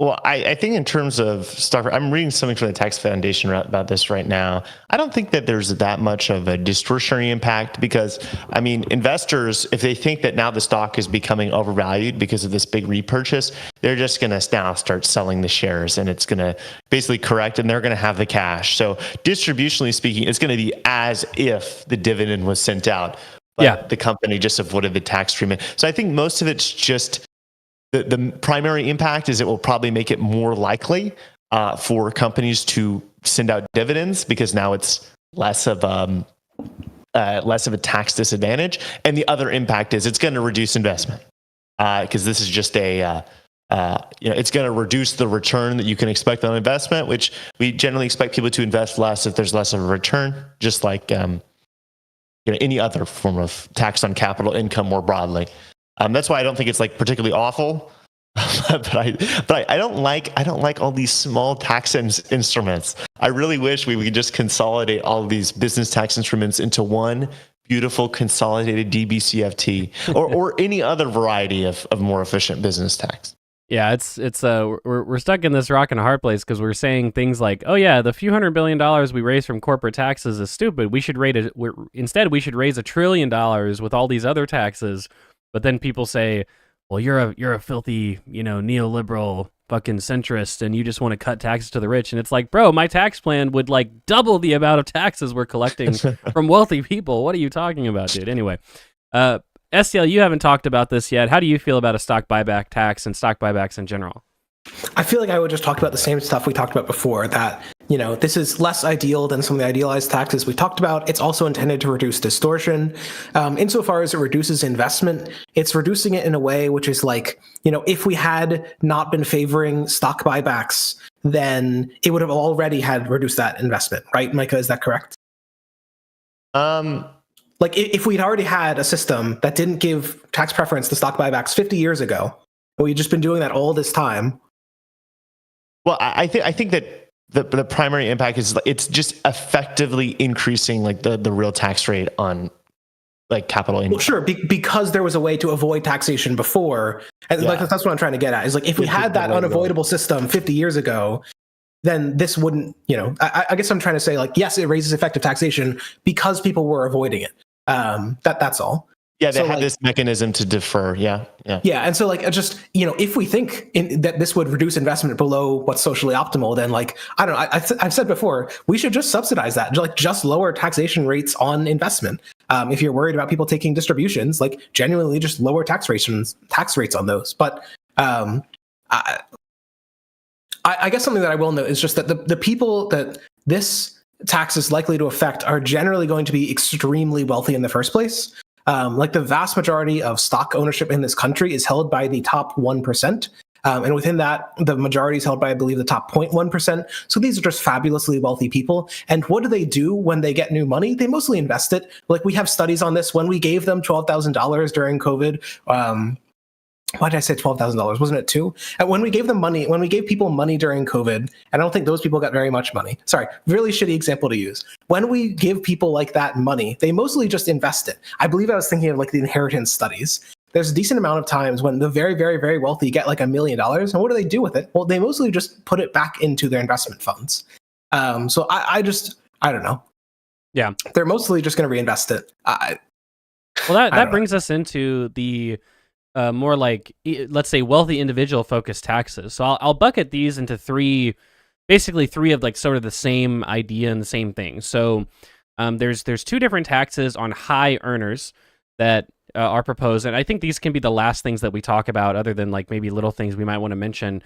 Well, I think in terms of stock, I'm reading something from the Tax Foundation about this right now. I don't think that there's that much of a distortionary impact because, I mean, investors, if they think that now the stock is becoming overvalued because of this big repurchase, they're just going to now start selling the shares and it's going to basically correct and they're going to have the cash. So distributionally speaking, it's going to be as if the dividend was sent out, but the company just avoided the tax treatment. So I think most of it's just the primary impact is it will probably make it more likely for companies to send out dividends because now it's less of a tax disadvantage. And the other impact is it's going to reduce investment because this is just it's going to reduce the return that you can expect on investment, which we generally expect people to invest less if there's less of a return, just like any other form of tax on capital income more broadly. That's why I don't think it's like particularly awful, but I don't like all these small tax instruments. I really wish we could just consolidate all of these business tax instruments into one beautiful consolidated DBCFT or any other variety of more efficient business tax. Yeah, we're stuck in this rock and a hard place because we're saying things like, oh yeah, the few $100 billion we raise from corporate taxes is stupid. Instead we should raise $1 trillion with all these other taxes. But then people say, well, you're a filthy, neoliberal fucking centrist and you just want to cut taxes to the rich. And it's like, bro, my tax plan would like double the amount of taxes we're collecting from wealthy people. What are you talking about, dude? Anyway, STL, you haven't talked about this yet. How do you feel about a stock buyback tax and stock buybacks in general? I feel like I would just talk about the same stuff we talked about before, that, this is less ideal than some of the idealized taxes we talked about. It's also intended to reduce distortion. Insofar as it reduces investment, it's reducing it in a way which is like, if we had not been favoring stock buybacks, then it would have already had reduced that investment, right, Micah? Is that correct? Like if we'd already had a system that didn't give tax preference to stock buybacks 50 years ago, and we'd just been doing that all this time. Well, I think that the primary impact is it's just effectively increasing like the real tax rate on like capital income. Well, sure, because there was a way to avoid taxation before. And like that's what I'm trying to get at. Is like if we had that unavoidable system 50 years ago, then this wouldn't. I guess I'm trying to say like yes, it raises effective taxation because people were avoiding it. That's all. Yeah, they had this mechanism to defer. Yeah. And so, just if we think that this would reduce investment below what's socially optimal, then I don't know. I've said before, we should just subsidize that. Just lower taxation rates on investment. If you're worried about people taking distributions, genuinely just lower tax rates on those. But I guess something that I will note is just that the people that this tax is likely to affect are generally going to be extremely wealthy in the first place. The vast majority of stock ownership in this country is held by the top 1%. And within that, the majority is held by, I believe, the top 0.1%. So these are just fabulously wealthy people. And what do they do when they get new money? They mostly invest it. We have studies on this. When we gave them $12,000 during COVID, why did I say $12,000? Wasn't it $2,000? And when we gave people money during COVID, I don't think those people got very much money. Sorry, really shitty example to use. When we give people like that money, they mostly just invest it. I believe I was thinking of the inheritance studies. There's a decent amount of times when the very, very, very wealthy get $1 million. And what do they do with it? Well, they mostly just put it back into their investment funds. So I don't know. Yeah. They're mostly just going to reinvest it. That brings us into the more let's say wealthy individual focused taxes. So I'll bucket these into three of sort of the same idea and the same thing. So there's two different taxes on high earners that are proposed, and I think these can be the last things that we talk about, other than maybe little things we might want to mention.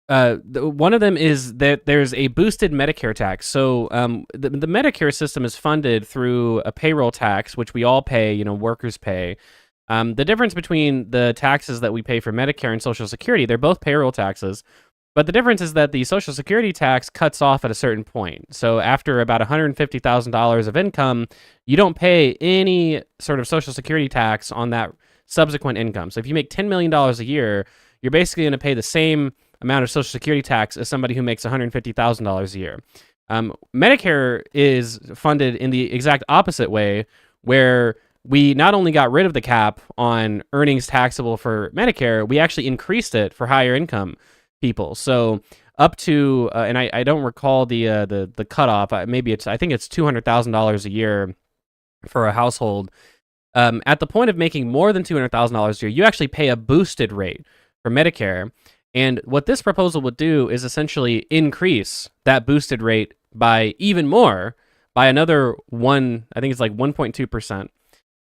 One of them is that there's a boosted Medicare tax. So the Medicare system is funded through a payroll tax, which we all pay, workers pay. The difference between the taxes that we pay for Medicare and Social Security, they're both payroll taxes. But the difference is that the Social Security tax cuts off at a certain point. So after about $150,000 of income, you don't pay any sort of Social Security tax on that subsequent income. So if you make $10 million a year, you're basically going to pay the same amount of Social Security tax as somebody who makes $150,000 a year. Medicare is funded in the exact opposite way, where we not only got rid of the cap on earnings taxable for Medicare, we actually increased it for higher income people. So up to, and I don't recall the cutoff. I think it's $200,000 a year for a household. At the point of making more than $200,000 a year, you actually pay a boosted rate for Medicare. And what this proposal would do is essentially increase that boosted rate by even more, by another I think it's like 1.2%.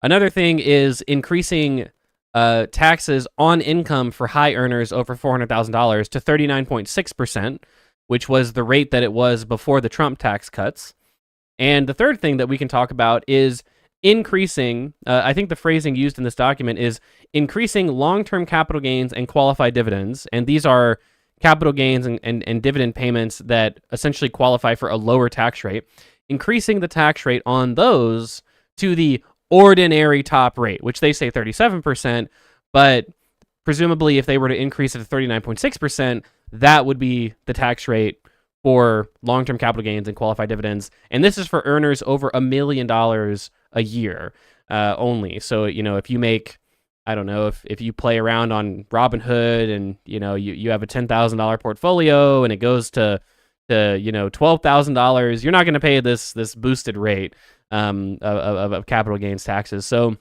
Another thing is increasing taxes on income for high earners over $400,000 to 39.6%, which was the rate that it was before the Trump tax cuts. And the third thing that we can talk about is increasing, I think the phrasing used in this document is increasing long-term capital gains and qualified dividends. And these are capital gains and dividend payments that essentially qualify for a lower tax rate. Increasing the tax rate on those to the ordinary top rate, which they say 37%, but presumably if they were to increase it to 39.6%, that would be the tax rate for long-term capital gains and qualified dividends. And this is for earners over $1 million a year only. So, if you make, I don't know, if you play around on Robinhood and, you have a $10,000 portfolio and it goes to $12,000, you're not going to pay this boosted rate of capital gains taxes. So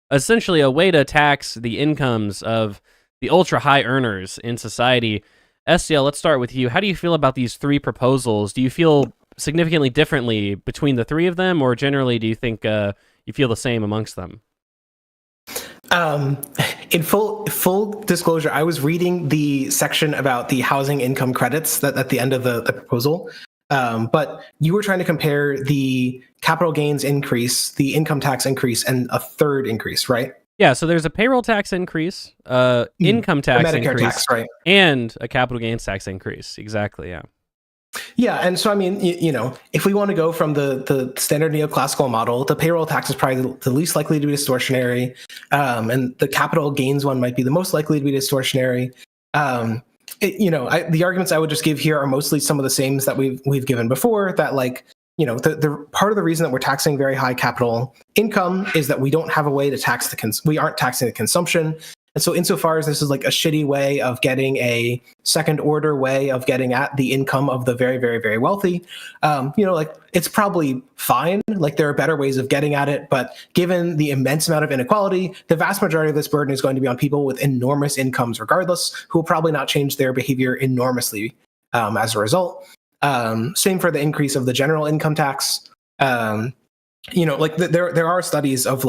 essentially a way to tax the incomes of the ultra high earners in society. SCL, let's start with you. How do you feel about these three proposals? Do you feel significantly differently between the three of them, or generally do you think you feel the same amongst them? In full disclosure, I was reading the section about the housing income credits that at the end of the proposal. But you were trying to compare the capital gains increase, the income tax increase, and a third increase, right? Yeah, so there's a payroll tax increase, income tax Medicare increase, tax, right? And a capital gains tax increase. Exactly, yeah. Yeah, and so I mean, if we want to go from the standard neoclassical model, the payroll tax is probably the least likely to be distortionary, and the capital gains one might be the most likely to be distortionary. The arguments I would just give here are mostly some of the same that we've given before. That the part of the reason that we're taxing very high capital income is that we don't have a way to tax we aren't taxing the consumption. And so insofar as this is like a shitty way of getting a second order way of getting at the income of the very, very, very wealthy, it's probably fine. Like there are better ways of getting at it. But given the immense amount of inequality, the vast majority of this burden is going to be on people with enormous incomes regardless, who will probably not change their behavior enormously as a result. Same for the increase of the general income tax. There are studies of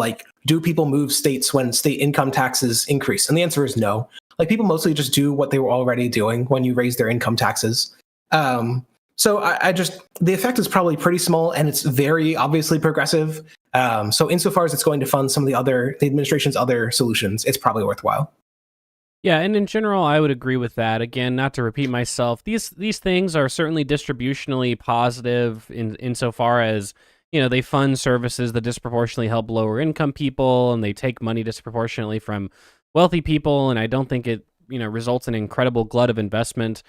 do people move states when state income taxes increase? And the answer is no. People mostly just do what they were already doing when you raise their income taxes. So the effect is probably pretty small, and it's very obviously progressive. So insofar as it's going to fund some of the administration's other solutions, it's probably worthwhile. Yeah, and in general, I would agree with that. Again, not to repeat myself, these things are certainly distributionally positive insofar as they fund services that disproportionately help lower income people, and they take money disproportionately from wealthy people. And I don't think it results in an incredible glut of investment.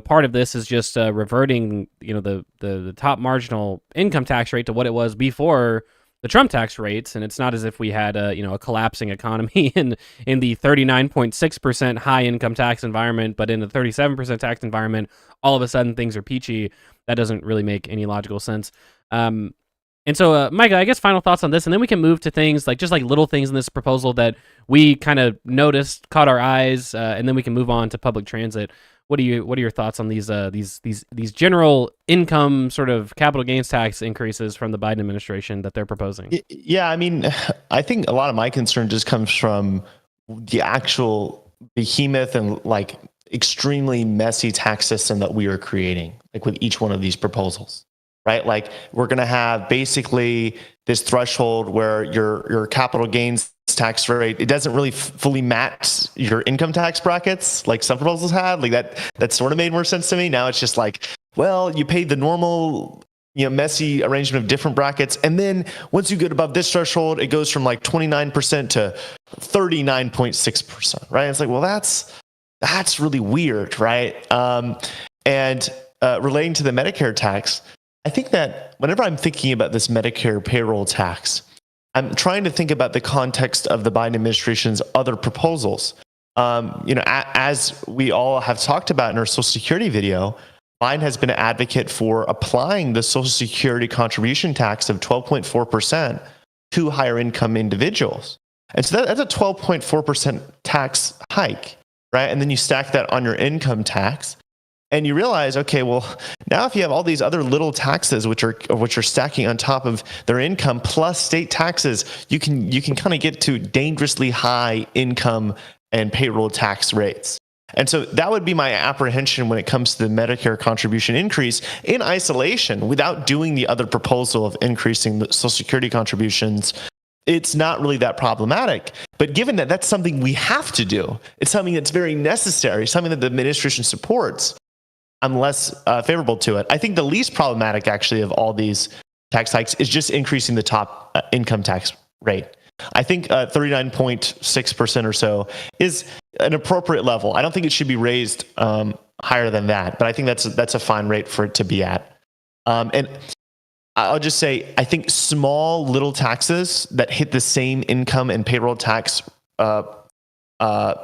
Part of this is just reverting the top marginal income tax rate to what it was before the Trump tax rates, and it's not as if we had a collapsing economy in the 39.6% high income tax environment, but in the 37% tax environment, all of a sudden things are peachy. That doesn't really make any logical sense. And so, Micah, I guess final thoughts on this, and then we can move to things just little things in this proposal that we kind of noticed, caught our eyes, and then we can move on to public transit. What are your thoughts on these general income sort of capital gains tax increases from the Biden administration that they're proposing? Yeah, I mean, I think a lot of my concern just comes from the actual behemoth and extremely messy tax system that we are creating, with each one of these proposals. Right? We're going to have basically this threshold where your capital gains tax rate, it doesn't really fully match your income tax brackets like some proposals had. That sort of made more sense to me. Now it's just you pay the normal, messy arrangement of different brackets. And then once you get above this threshold, it goes from 29% to 39.6%, right? It's that's really weird, right? And relating to the Medicare tax, I think that whenever I'm thinking about this Medicare payroll tax, I'm trying to think about the context of the Biden administration's other proposals. As we all have talked about in our Social Security video, Biden has been an advocate for applying the Social Security contribution tax of 12.4% to higher income individuals. And so that's a 12.4% tax hike, right? And then you stack that on your income tax, and you realize, okay, well, now if you have all these other little taxes which are stacking on top of their income plus state taxes, you can kind of get to dangerously high income and payroll tax rates. And so that would be my apprehension when it comes to the Medicare contribution increase in isolation, without doing the other proposal of increasing the Social Security contributions. It's not really that problematic. But given that that's something we have to do, it's something that's very necessary, something that the administration supports, I'm less favorable to it. I think the least problematic, actually, of all these tax hikes is just increasing the top income tax rate. I think 39.6% or so is an appropriate level. I don't think it should be raised higher than that, but I think that's a fine rate for it to be at. And I'll just say, I think small little taxes that hit the same income and payroll tax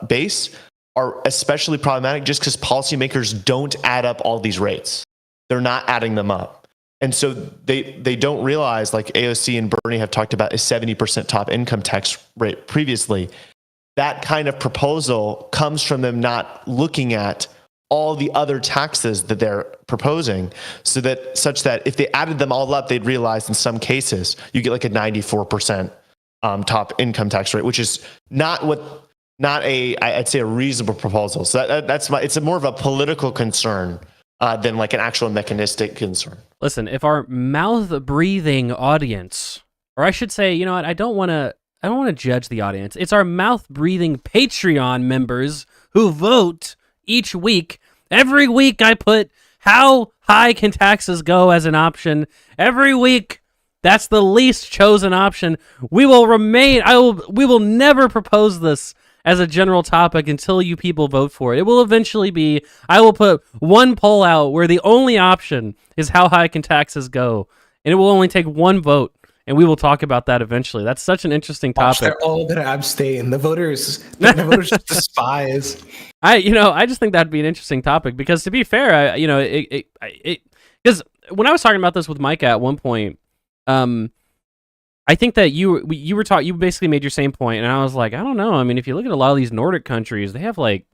base are especially problematic just because policymakers don't add up all these rates. They're not adding them up. And so they don't realize, like AOC and Bernie have talked about, a 70% top income tax rate previously. That kind of proposal comes from them not looking at all the other taxes that they're proposing, such that if they added them all up, they'd realize in some cases you get like a 94% top income tax rate, which is I'd say a reasonable proposal. So it's more of a political concern than like an actual mechanistic concern. Listen, if our mouth-breathing audience, or I should say, you know what, I don't want to judge the audience. It's our mouth-breathing Patreon members who vote each week. Every week I put how high can taxes go as an option. Every week, that's the least chosen option. We will never propose this as a general topic until you people vote for it. It will eventually be, I will put one poll out where the only option is how high can taxes go. And it will only take one vote, and we will talk about that eventually. That's such an interesting topic. They're all going to abstain. The voters just despise. I just think that'd be an interesting topic because, to be fair, because when I was talking about this with Micah at one point, I think that you basically made your same point, and I was like, I don't know. I mean, if you look at a lot of these Nordic countries, they have like,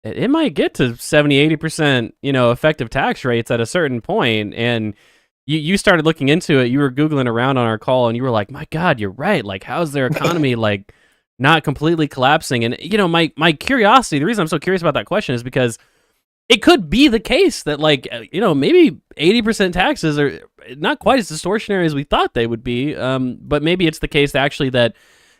it might get to 70-80%, effective tax rates at a certain point, and you started looking into it. You were Googling around on our call, and you were like, my God, you're right. Like, how's their economy like not completely collapsing? And my curiosity, the reason I'm so curious about that question is because it could be the case that, like, maybe 80% taxes are not quite as distortionary as we thought they would be. But maybe it's the case actually that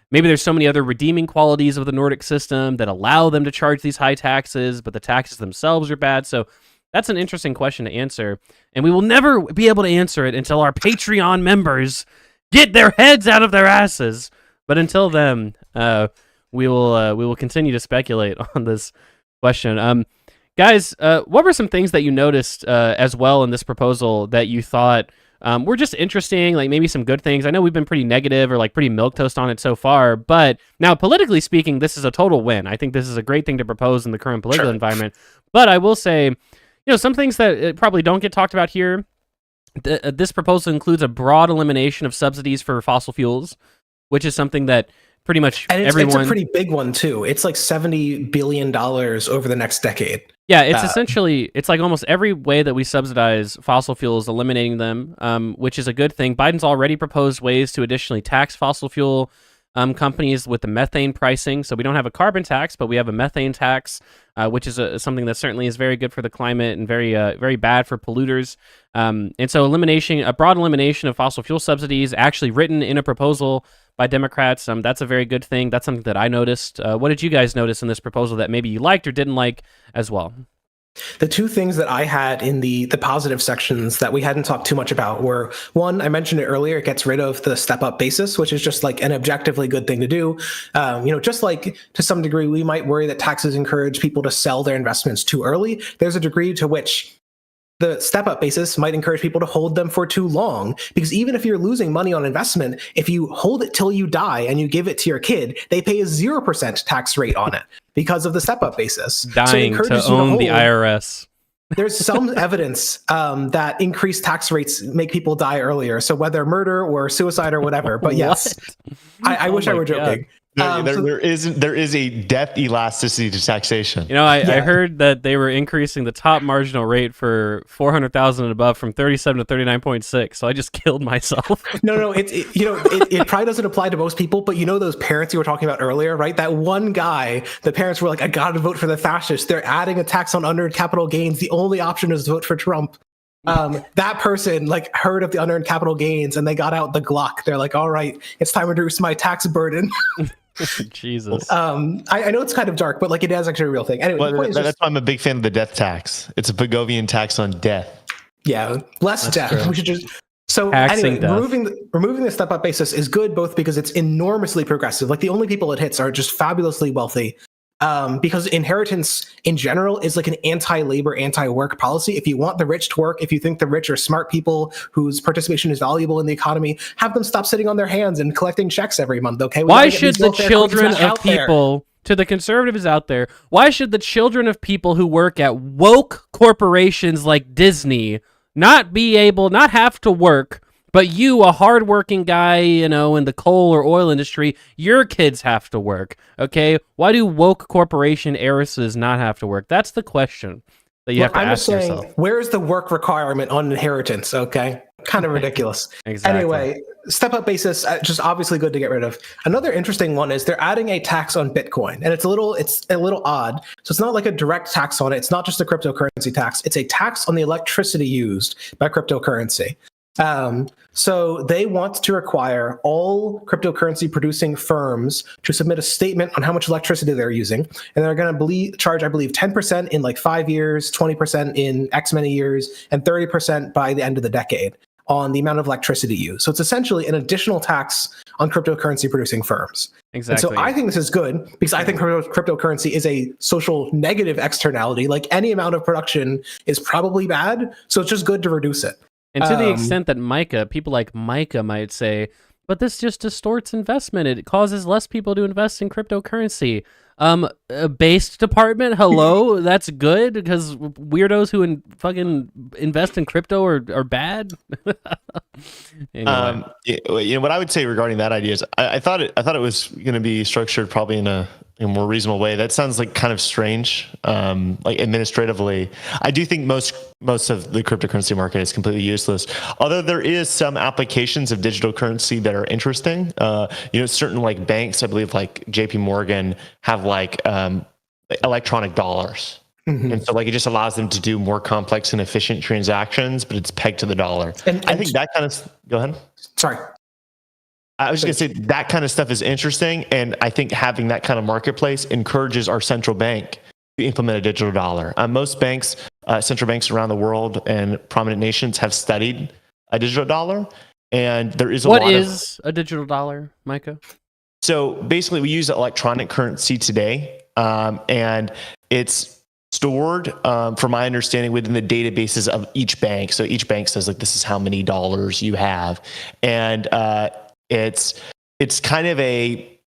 maybe there's so many other redeeming qualities of the Nordic system that allow them to charge these high taxes, but the taxes themselves are bad. So that's an interesting question to answer. And we will never be able to answer it until our Patreon members get their heads out of their asses. But until then, we will continue to speculate on this question. Guys, what were some things that you noticed as well in this proposal that you thought were just interesting, like maybe some good things? I know we've been pretty negative or like pretty milquetoast on it so far, but now politically speaking, this is a total win. I think this is a great thing to propose in the current political environment. But I will say, some things that probably don't get talked about here. This proposal includes a broad elimination of subsidies for fossil fuels, which is something that pretty much everyone... It's a pretty big one, too. It's like $70 billion over the next decade. Yeah, it's essentially, it's like almost every way that we subsidize fossil fuels, eliminating them, which is a good thing. Biden's already proposed ways to additionally tax fossil fuel companies with the methane pricing. So we don't have a carbon tax, but we have a methane tax, which is something that certainly is very good for the climate and very very bad for polluters. And so a broad elimination of fossil fuel subsidies, actually written in a proposal by Democrats, that's a very good thing. That's something that I noticed. What did you guys notice in this proposal that maybe you liked or didn't like as well? The two things that I had in the positive sections that we hadn't talked too much about were, one, I mentioned it earlier, it gets rid of the step-up basis, which is just like an objectively good thing to do. Just like to some degree, we might worry that taxes encourage people to sell their investments too early. There's a degree to which the step-up basis might encourage people to hold them for too long, because even if you're losing money on investment, if you hold it till you die and you give it to your kid, they pay a 0% tax rate on it because of the step-up basis. Dying to own the IRS. There's some evidence that increased tax rates make people die earlier. So whether murder or suicide or whatever, but yes, I wish I were joking. There is a death elasticity to taxation. You know, I heard that they were increasing the top marginal rate for 400,000 and above from 37 to 39.6. So I just killed myself. No, it probably doesn't apply to most people, but you know those parents you were talking about earlier, right? That one guy, the parents were like, I got to vote for the fascists. They're adding a tax on unearned capital gains. The only option is to vote for Trump. That person like heard of the unearned capital gains and they got out the Glock. They're like, all right, it's time to reduce my tax burden. Jesus. I know it's kind of dark, but like it is actually a real thing. Anyway, that's why I'm a big fan of the death tax. It's a Pigovian tax on death. Yeah, less death. True. We should just anyway, removing the step-up basis is good both because it's enormously progressive. Like the only people it hits are just fabulously wealthy. Because inheritance in general is like an anti-labor, anti-work policy. If you want the rich to work, if you think the rich are smart people whose participation is valuable in the economy, have them stop sitting on their hands and collecting checks every month, okay? Why should the children of people, to the conservatives out there, why should the children of people who work at woke corporations like Disney not have to work, but you, a hardworking guy, in the coal or oil industry, your kids have to work, okay? Why do woke corporation heiresses not have to work? That's the question that you have to ask yourself. Where's the work requirement on inheritance, okay? Kind of ridiculous. Exactly. Anyway, step-up basis, just obviously good to get rid of. Another interesting one is they're adding a tax on Bitcoin, and it's a little odd. So it's not like a direct tax on it. It's not just a cryptocurrency tax. It's a tax on the electricity used by cryptocurrency. So they want to require all cryptocurrency producing firms to submit a statement on how much electricity they're using. And they're going to charge, I believe, 10% in like 5 years, 20% in X many years, and 30% by the end of the decade on the amount of electricity used. So it's essentially an additional tax on cryptocurrency producing firms. Exactly. And so I think this is good because I think cryptocurrency is a social negative externality. Like any amount of production is probably bad. So it's just good to reduce it. And to the extent that people like Micah might say, but this just distorts investment. It causes less people to invest in cryptocurrency. Based department, hello, that's good because weirdos who fucking invest in crypto are bad. Anyway. What I would say regarding that idea is I thought it was going to be structured probably in a more reasonable way. That sounds like kind of strange, like administratively. I do think most of the cryptocurrency market is completely useless. Although there is some applications of digital currency that are interesting. Certain like banks, I believe like JP Morgan have like electronic dollars. Mm-hmm. And so like it just allows them to do more complex and efficient transactions, but it's pegged to the dollar. And I think that kind of, go ahead. Sorry. I was just going to say that kind of stuff is interesting. And I think having that kind of marketplace encourages our central bank to implement a digital dollar. Most banks, central banks around the world and prominent nations have studied a digital dollar. And there is What is a digital dollar, Micah? So basically we use electronic currency today. And it's stored, from my understanding, within the databases of each bank. So each bank says like, this is how many dollars you have. And it's kind of a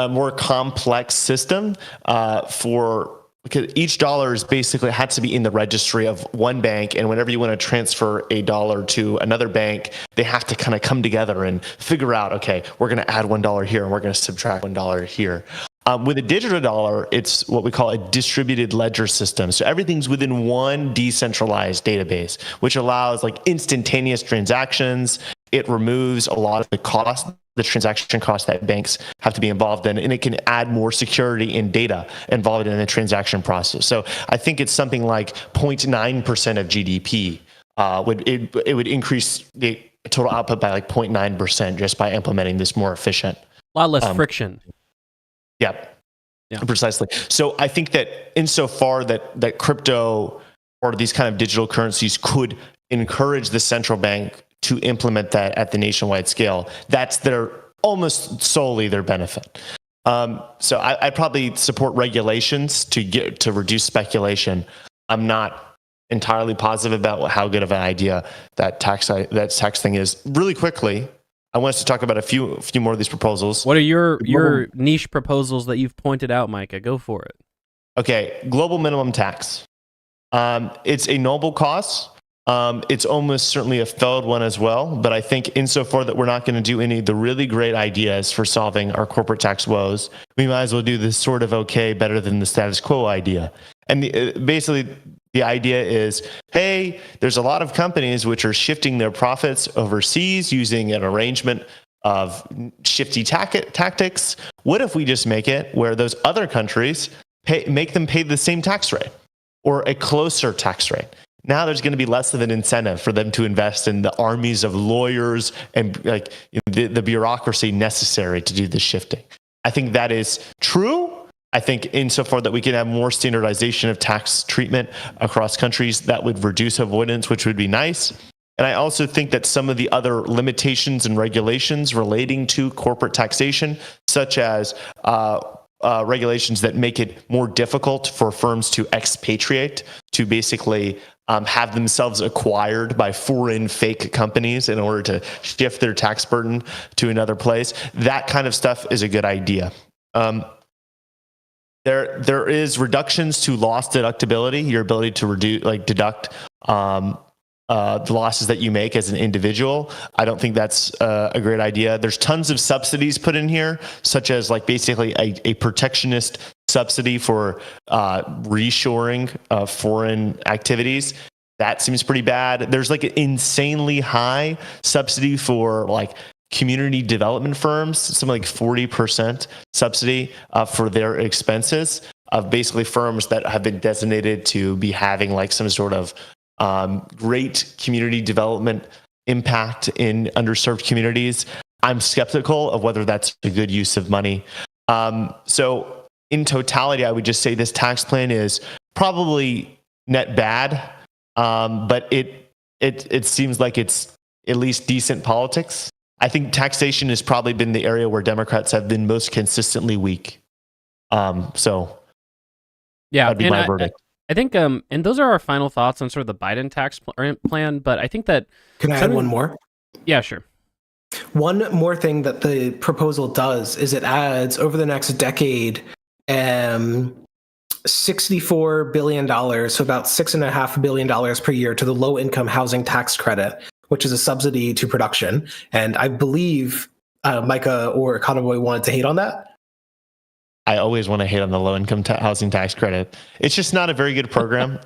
more complex system because each dollar is basically had to be in the registry of one bank. And whenever you want to transfer a dollar to another bank, they have to kind of come together and figure out, okay, we're going to add $1 here and we're going to subtract $1 here. With a digital dollar, it's what we call a distributed ledger system. So everything's within one decentralized database, which allows like instantaneous transactions. It removes a lot of the cost, the transaction costs that banks have to be involved in, and it can add more security in data involved in the transaction process. So I think it's something like 0.9% of GDP. It would increase the total output by like 0.9% just by implementing this more efficient. A lot less friction. Yeah, precisely. So I think that insofar that crypto or these kind of digital currencies could encourage the central bank to implement that at the nationwide scale, that's almost solely their benefit. So I probably support regulations to reduce speculation. I'm not entirely positive about how good of an idea that tax thing is. Really quickly, I want us to talk about a few more of these proposals. What are your niche proposals that you've pointed out, Micah? Go for it. Okay, global minimum tax. It's a noble cause. It's almost certainly a failed one as well, but I think insofar that we're not going to do any of the really great ideas for solving our corporate tax woes, we might as well do this sort of okay, better than the status quo idea. And basically, the idea is, hey, there's a lot of companies which are shifting their profits overseas using an arrangement of shifty tactics. What if we just make it where those other countries make them pay the same tax rate or a closer tax rate? Now there's going to be less of an incentive for them to invest in the armies of lawyers and the bureaucracy necessary to do this shifting. I think that is true. I think insofar that we can have more standardization of tax treatment across countries, that would reduce avoidance, which would be nice. And I also think that some of the other limitations and regulations relating to corporate taxation, such as regulations that make it more difficult for firms to expatriate, to basically have themselves acquired by foreign fake companies in order to shift their tax burden to another place. That kind of stuff is a good idea. There is reductions to loss deductibility, your ability to deduct the losses that you make as an individual. I don't think that's a great idea. There's tons of subsidies put in here, such as basically a protectionist subsidy for reshoring foreign activities. That seems pretty bad. There's an insanely high subsidy for community development firms, something like 40% subsidy for their expenses of basically firms that have been designated to be having some sort of great community development impact in underserved communities. I'm skeptical of whether that's a good use of money. So in totality, I would just say this tax plan is probably net bad, but it seems like it's at least decent politics. I think taxation has probably been the area where Democrats have been most consistently weak. So yeah, that'd be my verdict. I think, and those are our final thoughts on sort of the Biden tax plan. But I think that can I add one more? Yeah, sure. One more thing that the proposal does is it adds over the next decade, $64 billion, so about $6.5 billion per year to the low income housing tax credit, which is a subsidy to production. And I believe Micah or Econoboy wanted to hate on that. I always want to hate on the low-income housing tax credit. It's just not a very good program.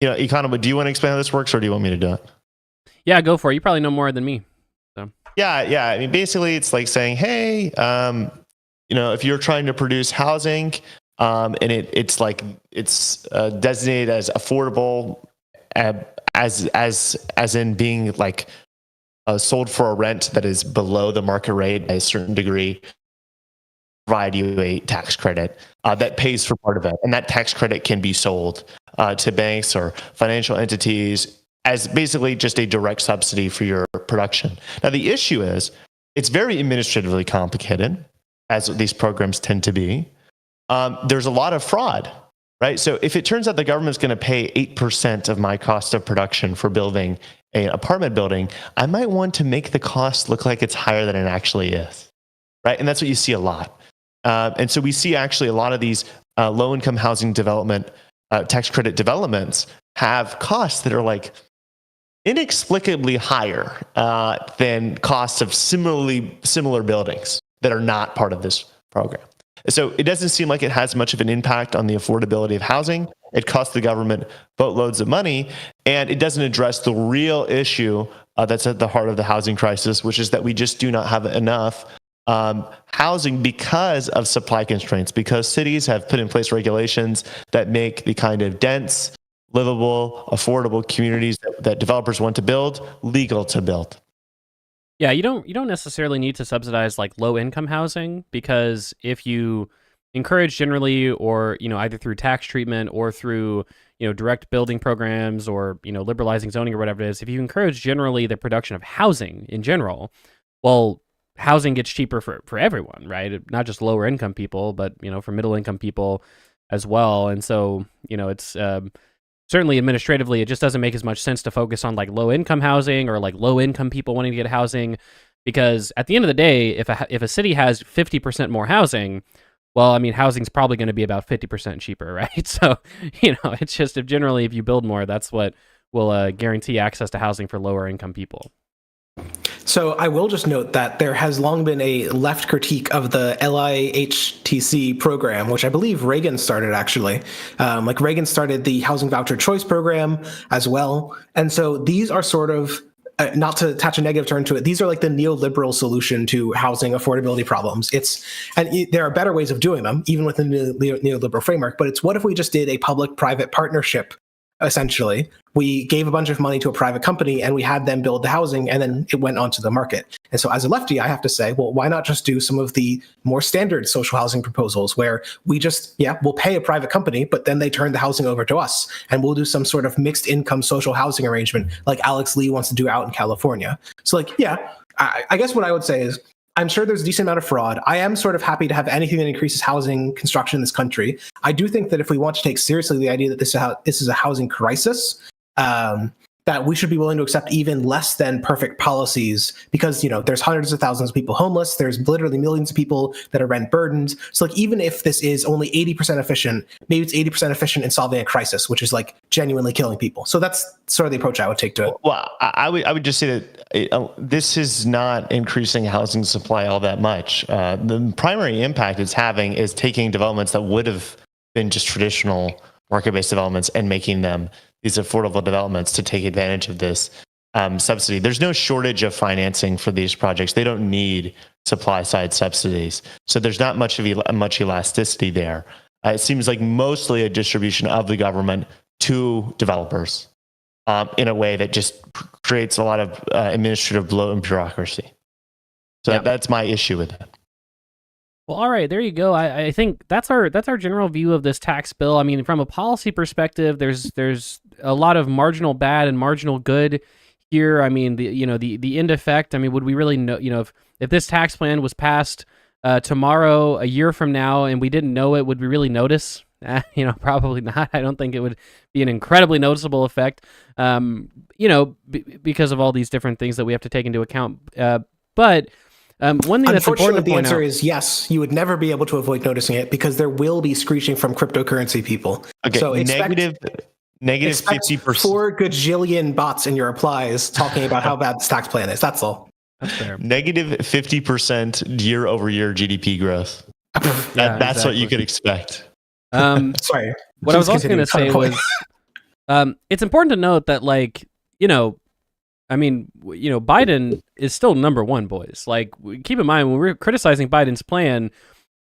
Econoboy, do you want to explain how this works, or do you want me to do it? Yeah, go for it. You probably know more than me. So. Yeah. I mean, basically, it's like saying, hey, if you're trying to produce housing, and it's designated as affordable, as in being sold for a rent that is below the market rate by a certain degree, provide you a tax credit that pays for part of it. And that tax credit can be sold to banks or financial entities as basically just a direct subsidy for your production. Now, the issue is it's very administratively complicated, as these programs tend to be. There's a lot of fraud, right? So if it turns out the government's going to pay 8% of my cost of production for building an apartment building, I might want to make the cost look like it's higher than it actually is, right? And that's what you see a lot. And so we see actually a lot of these low-income housing development, tax credit developments have costs that are inexplicably higher than costs of similar buildings that are not part of this program. So it doesn't seem like it has much of an impact on the affordability of housing. It costs the government boatloads of money, and it doesn't address the real issue that's at the heart of the housing crisis, which is that we just do not have enough housing because of supply constraints, because cities have put in place regulations that make the kind of dense, livable, affordable communities that developers want to build legal to build. Yeah, you don't necessarily need to subsidize low income housing, because if you encourage generally, or either through tax treatment or through direct building programs, or liberalizing zoning or whatever it is, if you encourage generally the production of housing in general, well, housing gets cheaper for everyone, right? Not just lower income people, but for middle income people as well. And so it's certainly administratively, it just doesn't make as much sense to focus on like low income housing or like low income people wanting to get housing, because at the end of the day, if a city has 50% more housing, well, I mean, housing's probably going to be about 50% cheaper, right? So, it's just if you build more, that's what will guarantee access to housing for lower income people. So I will just note that there has long been a left critique of the LIHTC program, which I believe Reagan started, actually. Reagan started the Housing Voucher Choice Program as well. And so these are sort of, not to attach a negative turn to it, these are like the neoliberal solution to housing affordability problems. There are better ways of doing them, even within the neoliberal framework, but it's what if we just did a public-private partnership. Essentially, we gave a bunch of money to a private company and we had them build the housing, and then it went onto the market. And so as a lefty, I have to say, well, why not just do some of the more standard social housing proposals where we just, we'll pay a private company, but then they turn the housing over to us, and we'll do some sort of mixed income social housing arrangement like Alex Lee wants to do out in California. So I guess what I would say is, I'm sure there's a decent amount of fraud. I am sort of happy to have anything that increases housing construction in this country. I do think that if we want to take seriously the idea that this is a housing crisis, that we should be willing to accept even less than perfect policies, because there's hundreds of thousands of people homeless. There's literally millions of people that are rent burdened. So even if this is only 80% efficient, maybe it's 80% efficient in solving a crisis, which is genuinely killing people. So that's sort of the approach I would take to it. Well, I would just say that this is not increasing housing supply all that much. The primary impact it's having is taking developments that would have been just traditional market-based developments and making them these affordable developments to take advantage of this subsidy. There's no shortage of financing for these projects. They don't need supply-side subsidies. So there's not much elasticity there. It seems like mostly a distribution of the government to developers in a way that just creates a lot of administrative bloat and bureaucracy. So that's my issue with it. Well, all right, there you go. I think that's our general view of this tax bill. I mean, from a policy perspective, there's a lot of marginal bad and marginal good here. I mean, the end effect. I mean, would we really know? If this tax plan was passed tomorrow, a year from now, and we didn't know it, would we really notice? Probably not. I don't think it would be an incredibly noticeable effect. Because of all these different things that we have to take into account. But one thing that's important to point out, the answer is yes. You would never be able to avoid noticing it because there will be screeching from cryptocurrency people. Okay, so negative 50%. 4 gajillion bots in your replies talking about how bad this tax plan is. That's all. That's fair. Negative 50% year-over-year GDP growth. That's exactly what you could expect. Sorry. What I was also going to say was, it's important to note that, Biden is still number one, boys. Keep in mind, when we're criticizing Biden's plan,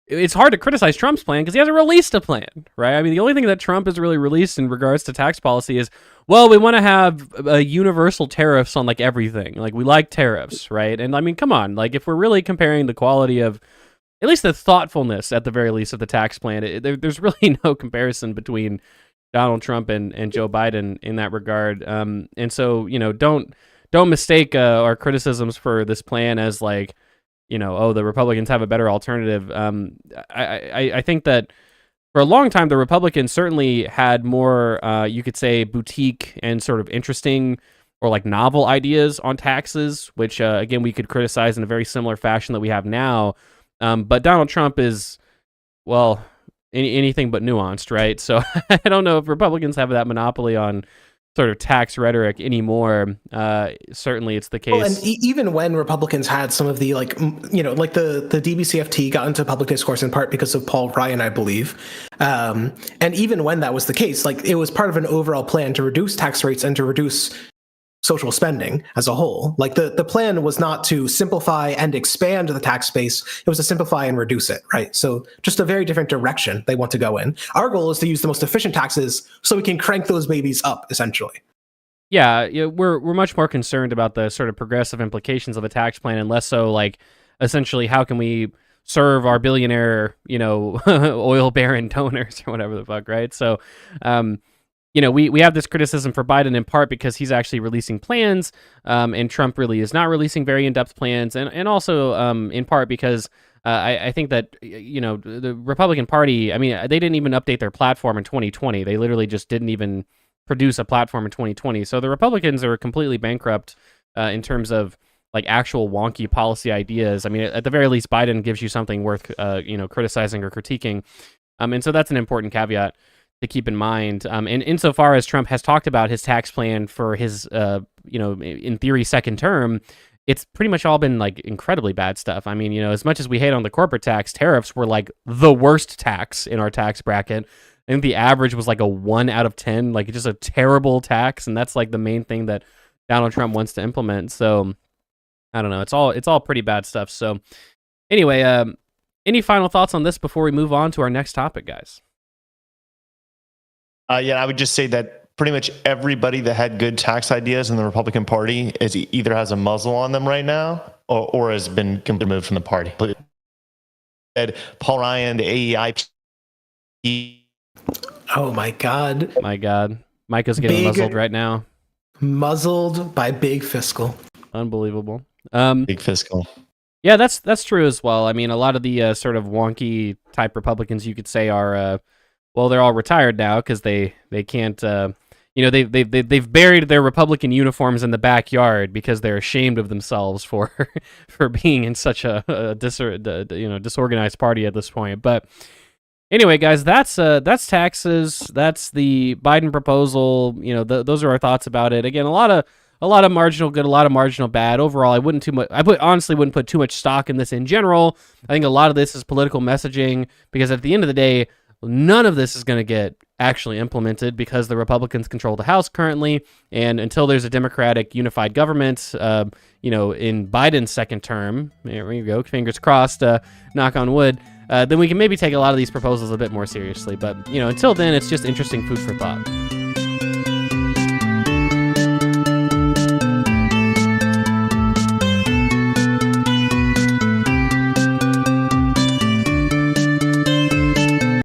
it's hard to criticize Trump's plan because he hasn't released a plan, right? I mean, the only thing that Trump has really released in regards to tax policy is, well, we want to have universal tariffs on everything. We like tariffs, right? And I mean, come on, if we're really comparing the quality of, at least the thoughtfulness at the very least of the tax plan, there's really no comparison between Donald Trump and Joe Biden in that regard. And so, don't mistake our criticisms for this plan as the Republicans have a better alternative. I think that for a long time, the Republicans certainly had more, you could say, boutique and sort of interesting or novel ideas on taxes, which, again, we could criticize in a very similar fashion that we have now. But Donald Trump is, well, anything but nuanced, right? So I don't know if Republicans have that monopoly on sort of tax rhetoric anymore. Certainly it's the case. Well, and even when Republicans had some of the the DBCFT got into public discourse in part because of Paul Ryan, I believe. And even when that was the case, it was part of an overall plan to reduce tax rates and to reduce social spending as a whole. The plan was not to simplify and expand the tax base. It was to simplify and reduce it, right? So just a very different direction they want to go in. Our goal is to use the most efficient taxes so we can crank those babies up, essentially. Yeah, we're much more concerned about the sort of progressive implications of a tax plan and less so essentially how can we serve our billionaire, oil baron donors or whatever the fuck, right? So, we have this criticism for Biden in part because he's actually releasing plans, and Trump really is not releasing very in-depth plans, and also in part because I think that the Republican Party, I mean, they didn't even update their platform in 2020. They literally just didn't even produce a platform in 2020. So the Republicans are completely bankrupt in terms of like actual wonky policy ideas. I mean, at the very least, Biden gives you something worth criticizing or critiquing, and so that's an important caveat to keep in mind. And insofar as Trump has talked about his tax plan for his in theory second term, it's pretty much all been like incredibly bad stuff. I mean, as much as we hate on the corporate tax, tariffs were like the worst tax in our tax bracket. I think the average was like a 1 out of 10, like just a terrible tax, and that's like the main thing that Donald Trump wants to implement. So I don't know. It's all pretty bad stuff. So anyway, any final thoughts on this before we move on to our next topic, guys? Yeah, I would just say that pretty much everybody that had good tax ideas in the Republican Party either has a muzzle on them right now or has been completely removed from the party. Paul Ryan, the AEIP. Oh my God. My God. Micah's getting muzzled right now. Muzzled by Big Fiscal. Unbelievable. Big Fiscal. Yeah, that's true as well. I mean, a lot of the sort of wonky type Republicans, you could say, are they're all retired now because they can't. They've buried their Republican uniforms in the backyard because they're ashamed of themselves for being in such a disorganized party at this point. But anyway, guys, that's taxes. That's the Biden proposal. Those are our thoughts about it. Again, a lot of marginal good, a lot of marginal bad. Overall, honestly wouldn't put too much stock in this in general. I think a lot of this is political messaging because at the end of the day, none of this is going to get actually implemented because the Republicans control the House currently, and until there's a Democratic unified government, in Biden's second term, there you go, fingers crossed, knock on wood, then we can maybe take a lot of these proposals a bit more seriously. But, until then, it's just interesting food for thought.